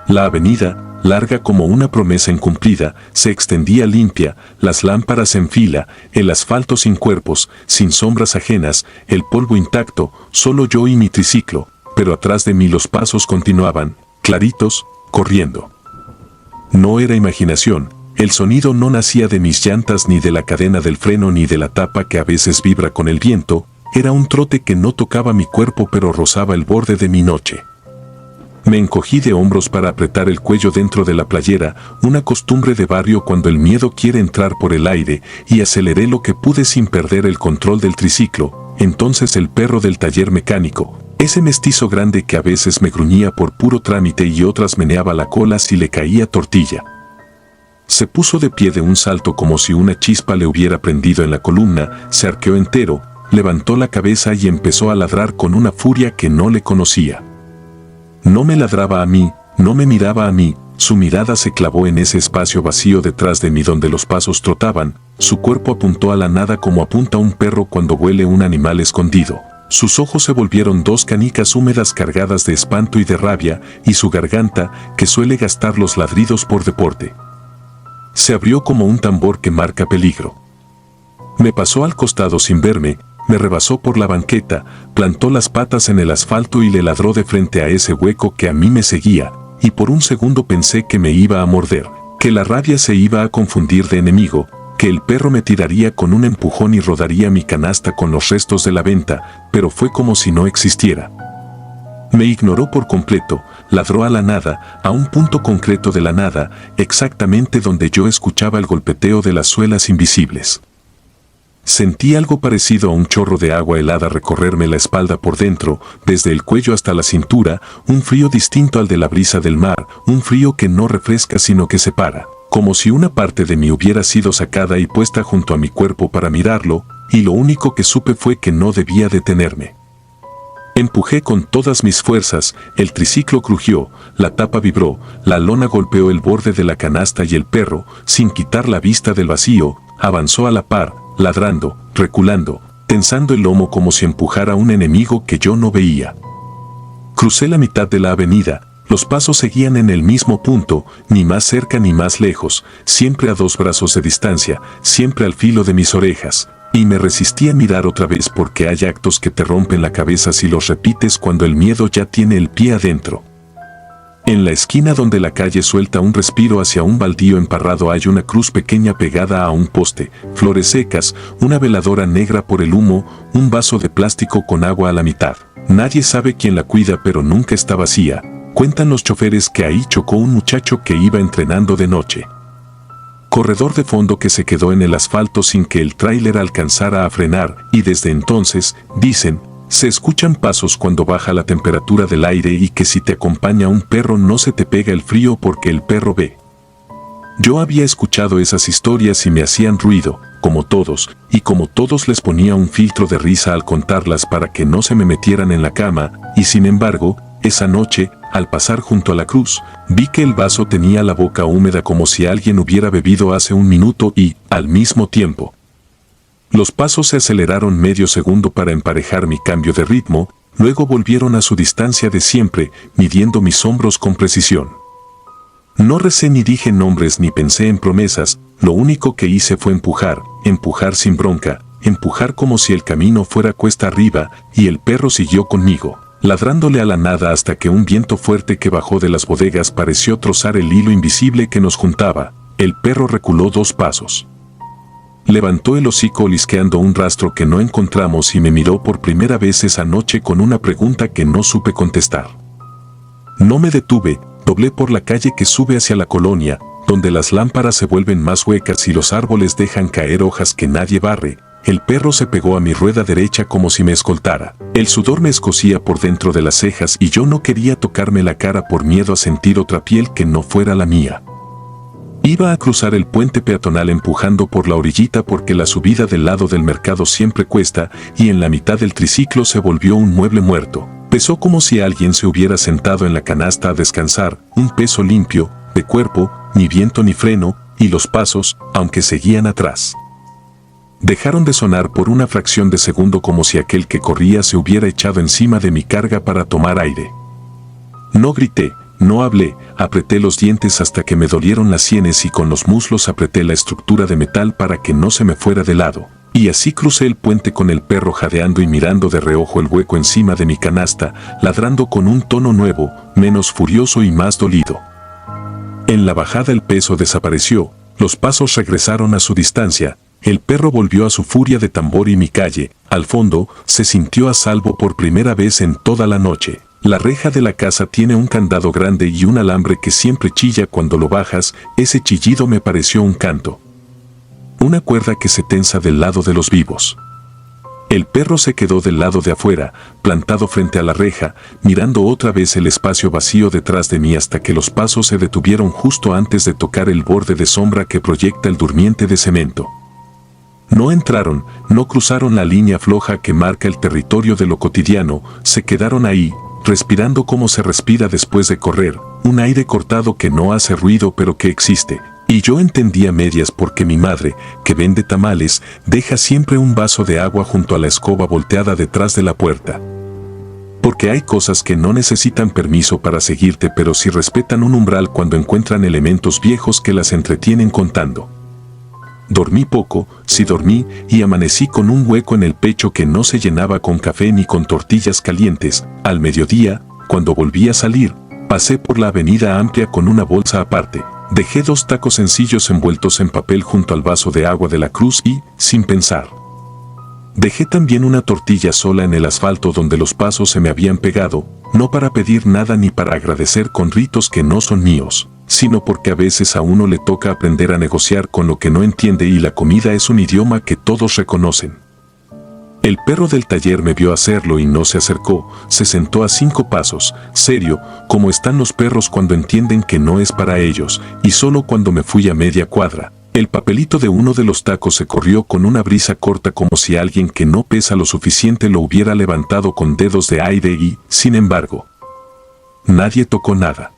La avenida, larga como una promesa incumplida, se extendía limpia, las lámparas en fila, el asfalto sin cuerpos, sin sombras ajenas, el polvo intacto, solo yo y mi triciclo, pero atrás de mí los pasos continuaban, claritos, corriendo. No era imaginación, el sonido no nacía de mis llantas ni de la cadena del freno ni de la tapa que a veces vibra con el viento, era un trote que no tocaba mi cuerpo pero rozaba el borde de mi noche. Me encogí de hombros para apretar el cuello dentro de la playera, una costumbre de barrio cuando el miedo quiere entrar por el aire, y aceleré lo que pude sin perder el control del triciclo. Entonces el perro del taller mecánico, ese mestizo grande que a veces me gruñía por puro trámite y otras meneaba la cola si le caía tortilla, se puso de pie de un salto como si una chispa le hubiera prendido en la columna, se arqueó entero, levantó la cabeza y empezó a ladrar con una furia que no le conocía. No me ladraba a mí, no me miraba a mí, su mirada se clavó en ese espacio vacío detrás de mí donde los pasos trotaban, su cuerpo apuntó a la nada como apunta un perro cuando huele un animal escondido. Sus ojos se volvieron dos canicas húmedas cargadas de espanto y de rabia, y su garganta, que suele gastar los ladridos por deporte, se abrió como un tambor que marca peligro. Me pasó al costado sin verme, me rebasó por la banqueta, plantó las patas en el asfalto y le ladró de frente a ese hueco que a mí me seguía, y por un segundo pensé que me iba a morder, que la rabia se iba a confundir de enemigo, que el perro me tiraría con un empujón y rodaría mi canasta con los restos de la venta, pero fue como si no existiera. Me ignoró por completo, ladró a la nada, a un punto concreto de la nada, exactamente donde yo escuchaba el golpeteo de las suelas invisibles. Sentí algo parecido a un chorro de agua helada recorrerme la espalda por dentro, desde el cuello hasta la cintura, un frío distinto al de la brisa del mar, un frío que no refresca sino que separa, como si una parte de mí hubiera sido sacada y puesta junto a mi cuerpo para mirarlo, y lo único que supe fue que no debía detenerme. Empujé con todas mis fuerzas, el triciclo crujió, la tapa vibró, la lona golpeó el borde de la canasta y el perro, sin quitar la vista del vacío, avanzó a la par, ladrando, reculando, tensando el lomo como si empujara a un enemigo que yo no veía. Crucé la mitad de la avenida, los pasos seguían en el mismo punto, ni más cerca ni más lejos, siempre a 2 brazos de distancia, siempre al filo de mis orejas. Y me resistí a mirar otra vez porque hay actos que te rompen la cabeza si los repites cuando el miedo ya tiene el pie adentro. En la esquina donde la calle suelta un respiro hacia un baldío emparrado hay una cruz pequeña pegada a un poste, flores secas, una veladora negra por el humo, un vaso de plástico con agua a la mitad. Nadie sabe quién la cuida pero nunca está vacía. Cuentan los choferes que ahí chocó un muchacho que iba entrenando de noche. Corredor de fondo que se quedó en el asfalto sin que el tráiler alcanzara a frenar, y desde entonces, dicen, se escuchan pasos cuando baja la temperatura del aire y que si te acompaña un perro no se te pega el frío porque el perro ve. Yo había escuchado esas historias y me hacían ruido, como todos, y como todos les ponía un filtro de risa al contarlas para que no se me metieran en la cama, y sin embargo, esa noche, al pasar junto a la cruz, vi que el vaso tenía la boca húmeda como si alguien hubiera bebido hace un minuto y, al mismo tiempo, los pasos se aceleraron medio segundo para emparejar mi cambio de ritmo, luego volvieron a su distancia de siempre, midiendo mis hombros con precisión. No recé ni dije nombres ni pensé en promesas, lo único que hice fue empujar, empujar sin bronca, empujar como si el camino fuera cuesta arriba, y el perro siguió conmigo, ladrándole a la nada hasta que un viento fuerte que bajó de las bodegas pareció trozar el hilo invisible que nos juntaba. El perro reculó 2 pasos. Levantó el hocico olisqueando un rastro que no encontramos y me miró por primera vez esa noche con una pregunta que no supe contestar. No me detuve, doblé por la calle que sube hacia la colonia, donde las lámparas se vuelven más huecas y los árboles dejan caer hojas que nadie barre. El perro se pegó a mi rueda derecha como si me escoltara. El sudor me escocía por dentro de las cejas y yo no quería tocarme la cara por miedo a sentir otra piel que no fuera la mía. Iba a cruzar el puente peatonal empujando por la orillita porque la subida del lado del mercado siempre cuesta y en la mitad del triciclo se volvió un mueble muerto. Pesó como si alguien se hubiera sentado en la canasta a descansar, un peso limpio, de cuerpo, ni viento ni freno, y los pasos, aunque seguían atrás, dejaron de sonar por una fracción de segundo como si aquel que corría se hubiera echado encima de mi carga para tomar aire. No grité, No hablé, apreté los dientes hasta que me dolieron las sienes y con los muslos apreté la estructura de metal para que no se me fuera de lado. Y así crucé el puente con el perro jadeando y mirando de reojo el hueco encima de mi canasta, ladrando con un tono nuevo, menos furioso y más dolido. En la bajada el peso desapareció, los pasos regresaron a su distancia, el perro volvió a su furia de tambor y mi calle, al fondo, se sintió a salvo por primera vez en toda la noche. La reja de la casa tiene un candado grande y un alambre que siempre chilla cuando lo bajas, ese chillido me pareció un canto. Una cuerda que se tensa del lado de los vivos. El perro se quedó del lado de afuera, plantado frente a la reja, mirando otra vez el espacio vacío detrás de mí hasta que los pasos se detuvieron justo antes de tocar el borde de sombra que proyecta el durmiente de cemento. No entraron, no cruzaron la línea floja que marca el territorio de lo cotidiano, se quedaron ahí, respirando como se respira después de correr, un aire cortado que no hace ruido pero que existe. Y yo entendí a medias porque mi madre, que vende tamales, deja siempre un vaso de agua junto a la escoba volteada detrás de la puerta. Porque hay cosas que no necesitan permiso para seguirte pero sí respetan un umbral cuando encuentran elementos viejos que las entretienen contando. Dormí poco, sí dormí, y amanecí con un hueco en el pecho que no se llenaba con café ni con tortillas calientes. Al mediodía, cuando volví a salir, pasé por la avenida amplia con una bolsa aparte. Dejé 2 tacos sencillos envueltos en papel junto al vaso de agua de la cruz y, sin pensar, dejé también una tortilla sola en el asfalto donde los pasos se me habían pegado, no para pedir nada ni para agradecer con ritos que no son míos, sino porque a veces a uno le toca aprender a negociar con lo que no entiende y la comida es un idioma que todos reconocen. El perro del taller me vio hacerlo y no se acercó, se sentó a 5 pasos, serio, como están los perros cuando entienden que no es para ellos, y solo cuando me fui a media cuadra, el papelito de uno de los tacos se corrió con una brisa corta como si alguien que no pesa lo suficiente lo hubiera levantado con dedos de aire y, sin embargo, nadie tocó nada.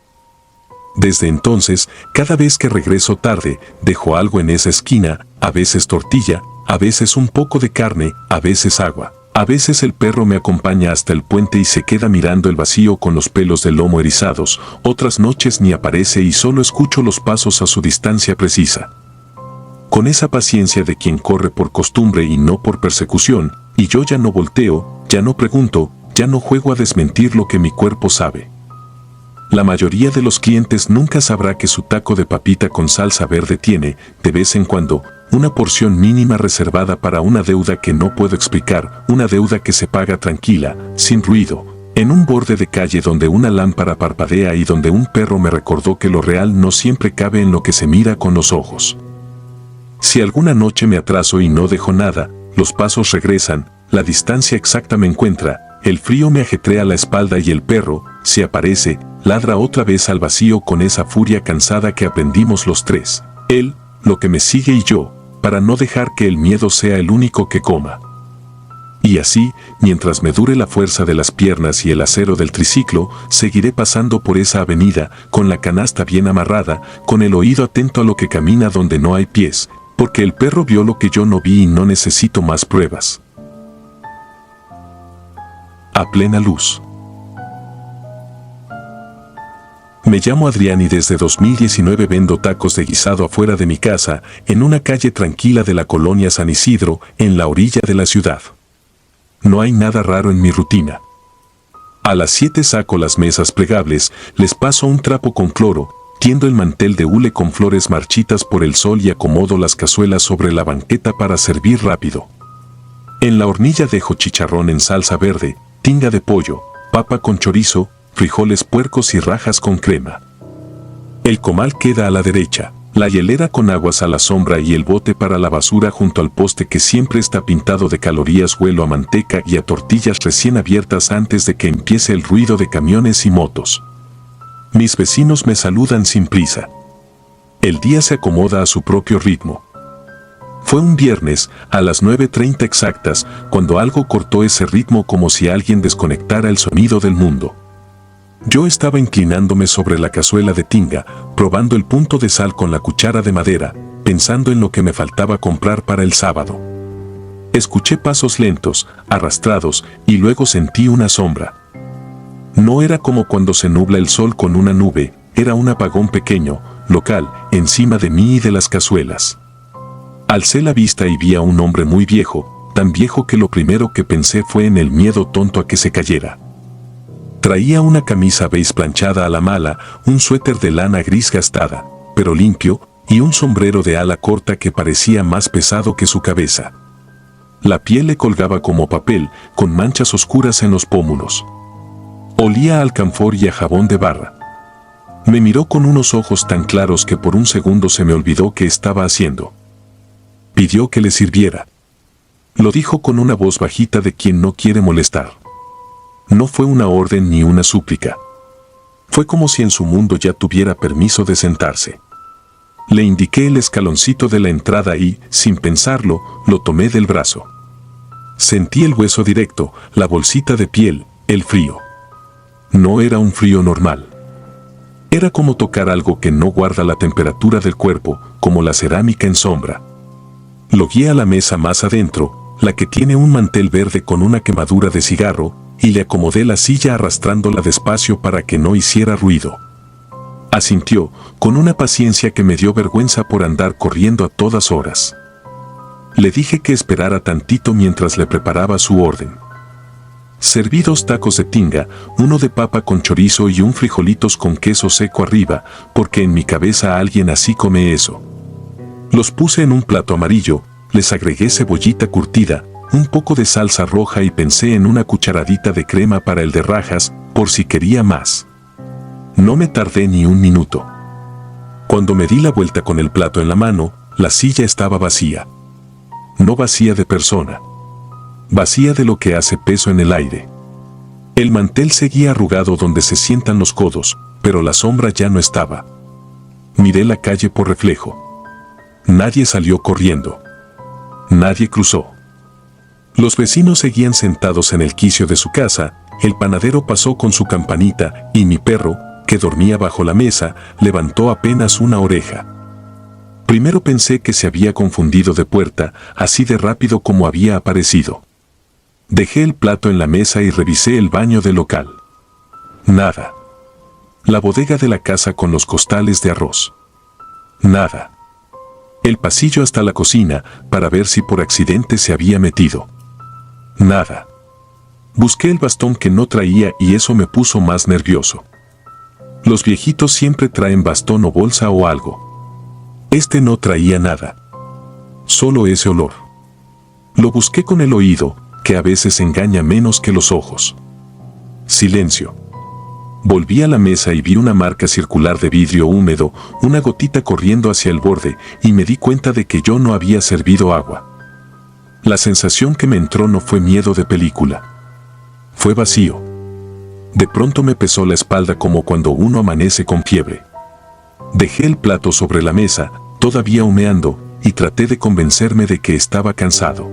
Desde entonces, cada vez que regreso tarde, dejo algo en esa esquina, a veces tortilla, a veces un poco de carne, a veces agua. A veces el perro me acompaña hasta el puente y se queda mirando el vacío con los pelos del lomo erizados, otras noches ni aparece y solo escucho los pasos a su distancia precisa. Con esa paciencia de quien corre por costumbre y no por persecución, y yo ya no volteo, ya no pregunto, ya no juego a desmentir lo que mi cuerpo sabe. La mayoría de los clientes nunca sabrá que su taco de papita con salsa verde tiene, de vez en cuando, una porción mínima reservada para una deuda que no puedo explicar, una deuda que se paga tranquila, sin ruido, en un borde de calle donde una lámpara parpadea y donde un perro me recordó que lo real no siempre cabe en lo que se mira con los ojos. Si alguna noche me atraso y no dejo nada, los pasos regresan, la distancia exacta me encuentra, el frío me ajetrea la espalda y el perro, si aparece, ladra otra vez al vacío con esa furia cansada que aprendimos los 3. Él, lo que me sigue y yo, para no dejar que el miedo sea el único que coma. Y así, mientras me dure la fuerza de las piernas y el acero del triciclo, seguiré pasando por esa avenida, con la canasta bien amarrada, con el oído atento a lo que camina donde no hay pies, porque el perro vio lo que yo no vi y no necesito más pruebas. A plena luz. Me llamo Adrián y desde 2019 vendo tacos de guisado afuera de mi casa, en una calle tranquila de la colonia San Isidro, en la orilla de la ciudad. No hay nada raro en mi rutina. A las 7 saco las mesas plegables, les paso un trapo con cloro, tiendo el mantel de hule con flores marchitas por el sol y acomodo las cazuelas sobre la banqueta para servir rápido. En la hornilla dejo chicharrón en salsa verde, tinga de pollo, papa con chorizo, frijoles puercos y rajas con crema. El comal queda a la derecha, la hielera con aguas a la sombra y el bote para la basura junto al poste que siempre está pintado de calorías. Huelo a manteca y a tortillas recién abiertas antes de que empiece el ruido de camiones y motos. Mis vecinos me saludan sin prisa. El día se acomoda a su propio ritmo. Fue un viernes, a las 9:30 exactas, cuando algo cortó ese ritmo como si alguien desconectara el sonido del mundo. Yo estaba inclinándome sobre la cazuela de tinga, probando el punto de sal con la cuchara de madera, pensando en lo que me faltaba comprar para el sábado. Escuché pasos lentos, arrastrados, y luego sentí una sombra. No era como cuando se nubla el sol con una nube, era un apagón pequeño, local, encima de mí y de las cazuelas. Alcé la vista y vi a un hombre muy viejo, tan viejo que lo primero que pensé fue en el miedo tonto a que se cayera. Traía una camisa beige planchada a la mala, un suéter de lana gris gastada, pero limpio, y un sombrero de ala corta que parecía más pesado que su cabeza. La piel le colgaba como papel, con manchas oscuras en los pómulos. Olía a alcanfor y a jabón de barra. Me miró con unos ojos tan claros que por un segundo se me olvidó qué estaba haciendo. Pidió que le sirviera. Lo dijo con una voz bajita de quien no quiere molestar. No fue una orden ni una súplica. Fue como si en su mundo ya tuviera permiso de sentarse. Le indiqué el escaloncito de la entrada y, sin pensarlo, lo tomé del brazo. Sentí el hueso directo, la bolsita de piel, el frío. No era un frío normal. Era como tocar algo que no guarda la temperatura del cuerpo, como la cerámica en sombra. Lo guié a la mesa más adentro, la que tiene un mantel verde con una quemadura de cigarro, y le acomodé la silla arrastrándola despacio para que no hiciera ruido. Asintió, con una paciencia que me dio vergüenza por andar corriendo a todas horas. Le dije que esperara tantito mientras le preparaba su orden. Serví 2 tacos de tinga, uno de papa con chorizo y un frijolitos con queso seco arriba, porque en mi cabeza alguien así come eso. Los puse en un plato amarillo, les agregué cebollita curtida, un poco de salsa roja y pensé en una cucharadita de crema para el de rajas, por si quería más. No me tardé ni un minuto. Cuando me di la vuelta con el plato en la mano, la silla estaba vacía. No vacía de persona. Vacía de lo que hace peso en el aire. El mantel seguía arrugado donde se sientan los codos, pero la sombra ya no estaba. Miré la calle por reflejo. Nadie salió corriendo. Nadie cruzó. Los vecinos seguían sentados en el quicio de su casa, el panadero pasó con su campanita y mi perro, que dormía bajo la mesa, levantó apenas una oreja. Primero pensé que se había confundido de puerta, así de rápido como había aparecido. Dejé el plato en la mesa y revisé el baño del local. Nada. La bodega de la casa con los costales de arroz. Nada. El pasillo hasta la cocina, para ver si por accidente se había metido. Nada. Busqué el bastón que no traía y eso me puso más nervioso. Los viejitos siempre traen bastón o bolsa o algo. Este no traía nada. Solo ese olor. Lo busqué con el oído, que a veces engaña menos que los ojos. Silencio. Volví a la mesa y vi una marca circular de vidrio húmedo, una gotita corriendo hacia el borde, y me di cuenta de que yo no había servido agua. La sensación que me entró no fue miedo de película. Fue vacío. De pronto me pesó la espalda como cuando uno amanece con fiebre. Dejé el plato sobre la mesa, todavía humeando, y traté de convencerme de que estaba cansado.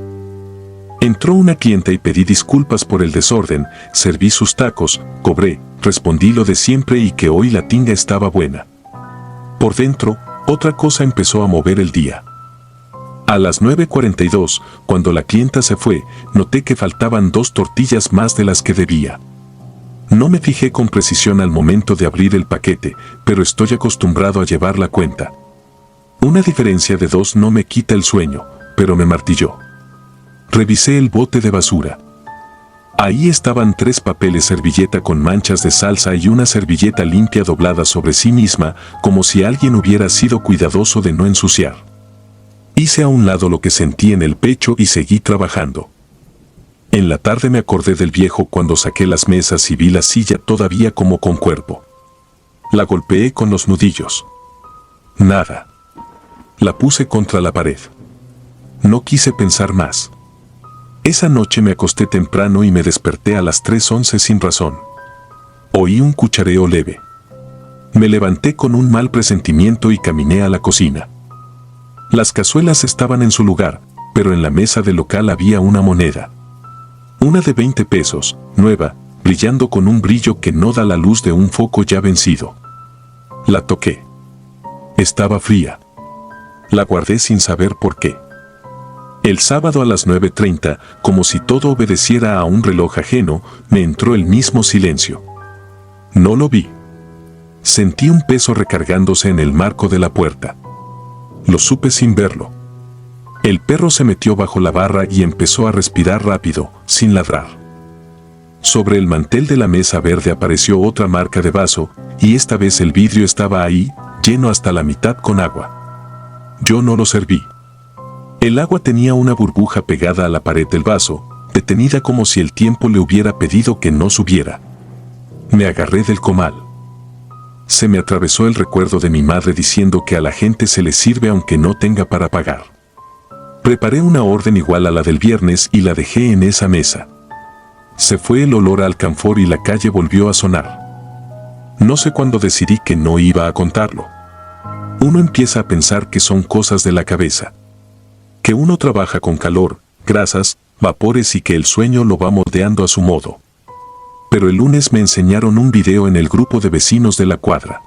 Entró una clienta y pedí disculpas por el desorden, serví sus tacos, cobré, respondí lo de siempre y que hoy la tinga estaba buena. Por dentro, otra cosa empezó a mover el día. A las 9:42, cuando la clienta se fue, noté que faltaban 2 tortillas más de las que debía. No me fijé con precisión al momento de abrir el paquete, pero estoy acostumbrado a llevar la cuenta. Una diferencia de 2 no me quita el sueño, pero me martilló. Revisé el bote de basura. Ahí estaban 3 papeles servilleta con manchas de salsa y una servilleta limpia doblada sobre sí misma, como si alguien hubiera sido cuidadoso de no ensuciar. Hice a un lado lo que sentí en el pecho y seguí trabajando. En la tarde me acordé del viejo cuando saqué las mesas y vi la silla todavía como con cuerpo. La golpeé con los nudillos. Nada. La puse contra la pared. No quise pensar más. Esa noche me acosté temprano y me desperté a las 3:11 sin razón. Oí un cuchareo leve. Me levanté con un mal presentimiento y caminé a la cocina. Las cazuelas estaban en su lugar, pero en la mesa del local había una moneda. Una de 20 pesos, nueva, brillando con un brillo que no da la luz de un foco ya vencido. La toqué. Estaba fría. La guardé sin saber por qué. El sábado a las 9:30, como si todo obedeciera a un reloj ajeno, me entró el mismo silencio. No lo vi. Sentí un peso recargándose en el marco de la puerta. Lo supe sin verlo. El perro se metió bajo la barra y empezó a respirar rápido, sin ladrar. Sobre el mantel de la mesa verde apareció otra marca de vaso, y esta vez el vidrio estaba ahí, lleno hasta la mitad con agua. Yo no lo serví. El agua tenía una burbuja pegada a la pared del vaso, detenida como si el tiempo le hubiera pedido que no subiera. Me agarré del comal. Se me atravesó el recuerdo de mi madre diciendo que a la gente se le sirve aunque no tenga para pagar. Preparé una orden igual a la del viernes y la dejé en esa mesa. Se fue el olor a alcanfor y la calle volvió a sonar. No sé cuándo decidí que no iba a contarlo. Uno empieza a pensar que son cosas de la cabeza. Que uno trabaja con calor, grasas, vapores y que el sueño lo va moldeando a su modo. Pero el lunes me enseñaron un video en el grupo de vecinos de la cuadra.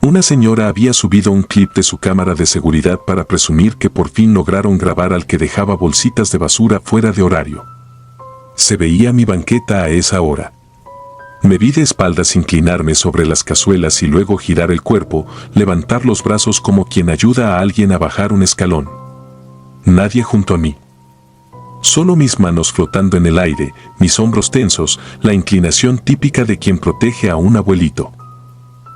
Una señora había subido un clip de su cámara de seguridad para presumir que por fin lograron grabar al que dejaba bolsitas de basura fuera de horario. Se veía mi banqueta a esa hora. Me vi de espaldas inclinarme sobre las cazuelas y luego girar el cuerpo, levantar los brazos como quien ayuda a alguien a bajar un escalón. Nadie junto a mí. Solo mis manos flotando en el aire, mis hombros tensos, la inclinación típica de quien protege a un abuelito.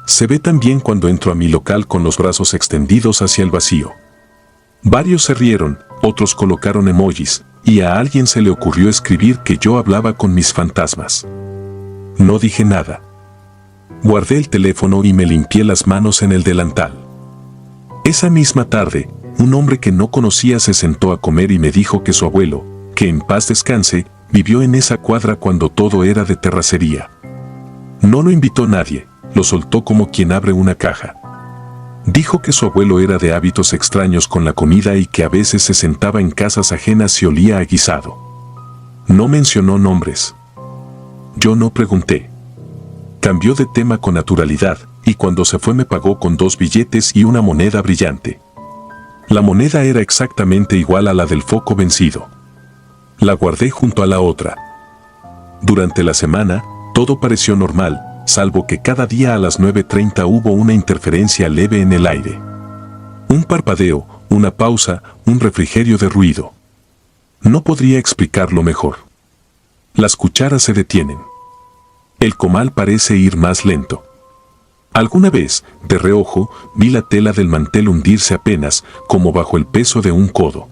Se ve también cuando entro a mi local con los brazos extendidos hacia el vacío. Varios se rieron, otros colocaron emojis, y a alguien se le ocurrió escribir que yo hablaba con mis fantasmas. No dije nada. Guardé el teléfono y me limpié las manos en el delantal. Esa misma tarde, un hombre que no conocía se sentó a comer y me dijo que su abuelo, que en paz descanse, vivió en esa cuadra cuando todo era de terracería. No lo invitó nadie, lo soltó como quien abre una caja. Dijo que su abuelo era de hábitos extraños con la comida y que a veces se sentaba en casas ajenas y olía a guisado. No mencionó nombres. Yo no pregunté. Cambió de tema con naturalidad, y cuando se fue me pagó con 2 billetes y una moneda brillante. La moneda era exactamente igual a la del foco vencido. La guardé junto a la otra. Durante la semana, todo pareció normal, salvo que cada día a las 9:30 hubo una interferencia leve en el aire. Un parpadeo, una pausa, un refrigerio de ruido. No podría explicarlo mejor. Las cucharas se detienen. El comal parece ir más lento. Alguna vez, de reojo, vi la tela del mantel hundirse apenas, como bajo el peso de un codo.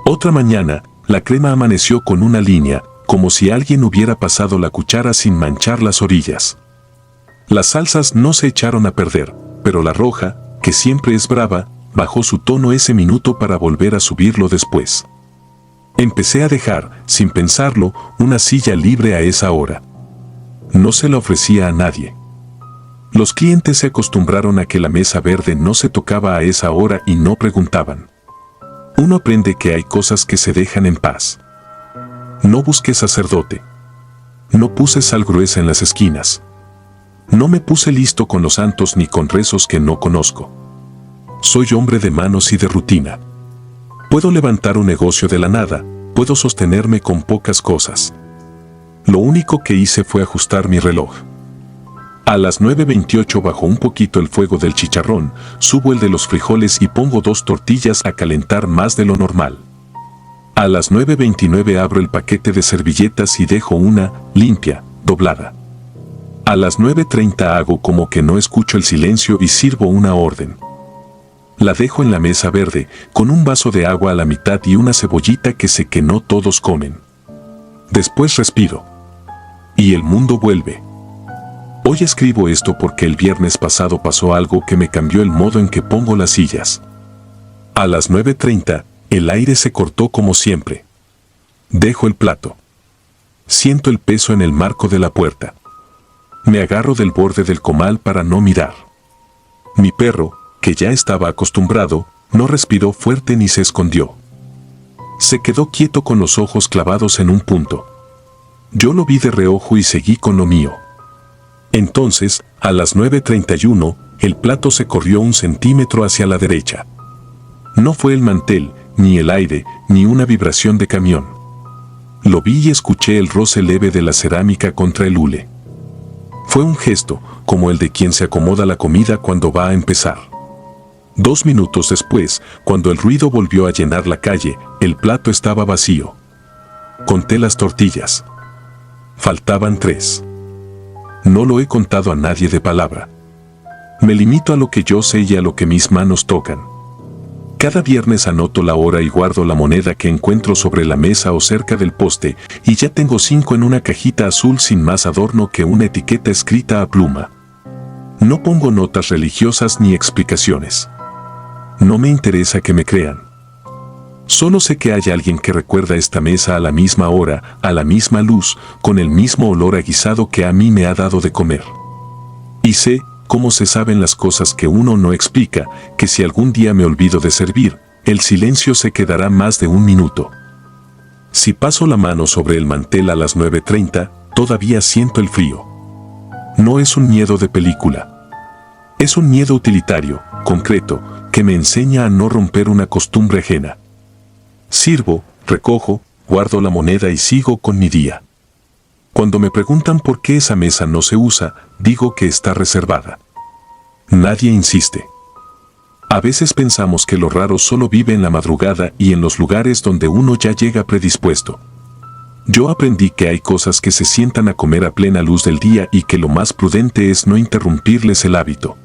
Otra mañana, la crema amaneció con una línea, como si alguien hubiera pasado la cuchara sin manchar las orillas. Las salsas no se echaron a perder, pero la roja, que siempre es brava, bajó su tono ese minuto para volver a subirlo después. Empecé a dejar, sin pensarlo, una silla libre a esa hora. No se la ofrecía a nadie. Los clientes se acostumbraron a que la mesa verde no se tocaba a esa hora y no preguntaban. Uno aprende que hay cosas que se dejan en paz. No busqué sacerdote. No puse sal gruesa en las esquinas. No me puse listo con los santos ni con rezos que no conozco. Soy hombre de manos y de rutina. Puedo levantar un negocio de la nada, puedo sostenerme con pocas cosas. Lo único que hice fue ajustar mi reloj. A las 9:28 bajo un poquito el fuego del chicharrón, subo el de los frijoles y pongo 2 tortillas a calentar más de lo normal. A las 9:29 abro el paquete de servilletas y dejo una, limpia, doblada. A las 9:30 hago como que no escucho el silencio y sirvo una orden. La dejo en la mesa verde, con un vaso de agua a la mitad y una cebollita que sé que no todos comen. Después respiro. Y el mundo vuelve. Hoy escribo esto porque el viernes pasado pasó algo que me cambió el modo en que pongo las sillas. A las 9:30, el aire se cortó como siempre. Dejo el plato. Siento el peso en el marco de la puerta. Me agarro del borde del comal para no mirar. Mi perro, que ya estaba acostumbrado, no respiró fuerte ni se escondió. Se quedó quieto con los ojos clavados en un punto. Yo lo vi de reojo y seguí con lo mío. Entonces, a las 9:31, el plato se corrió 1 centímetro hacia la derecha. No fue el mantel, ni el aire, ni una vibración de camión. Lo vi y escuché el roce leve de la cerámica contra el hule. Fue un gesto, como el de quien se acomoda la comida cuando va a empezar. 2 minutos después, cuando el ruido volvió a llenar la calle, el plato estaba vacío. Conté las tortillas. Faltaban 3. No lo he contado a nadie de palabra. Me limito a lo que yo sé y a lo que mis manos tocan. Cada viernes anoto la hora y guardo la moneda que encuentro sobre la mesa o cerca del poste, y ya tengo 5 en una cajita azul sin más adorno que una etiqueta escrita a pluma. No pongo notas religiosas ni explicaciones. No me interesa que me crean. Solo sé que hay alguien que recuerda esta mesa a la misma hora, a la misma luz, con el mismo olor a guisado que a mí me ha dado de comer. Y sé, como se saben las cosas que uno no explica, que si algún día me olvido de servir, el silencio se quedará más de 1 minuto. Si paso la mano sobre el mantel a las 9:30, todavía siento el frío. No es un miedo de película. Es un miedo utilitario, concreto, que me enseña a no romper una costumbre ajena. Sirvo, recojo, guardo la moneda y sigo con mi día. Cuando me preguntan por qué esa mesa no se usa, digo que está reservada. Nadie insiste. A veces pensamos que lo raro solo vive en la madrugada y en los lugares donde uno ya llega predispuesto. Yo aprendí que hay cosas que se sientan a comer a plena luz del día y que lo más prudente es no interrumpirles el hábito.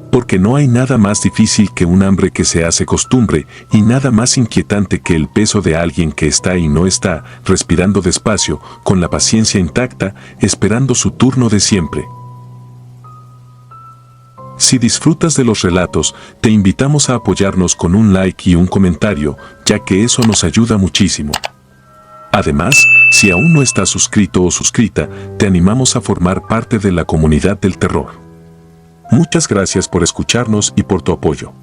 Porque no hay nada más difícil que un hambre que se hace costumbre y nada más inquietante que el peso de alguien que está y no está, respirando despacio, con la paciencia intacta, esperando su turno de siempre. Si disfrutas de los relatos, te invitamos a apoyarnos con un like y un comentario, ya que eso nos ayuda muchísimo. Además, si aún no estás suscrito o suscrita, te animamos a formar parte de la comunidad del terror. Muchas gracias por escucharnos y por tu apoyo.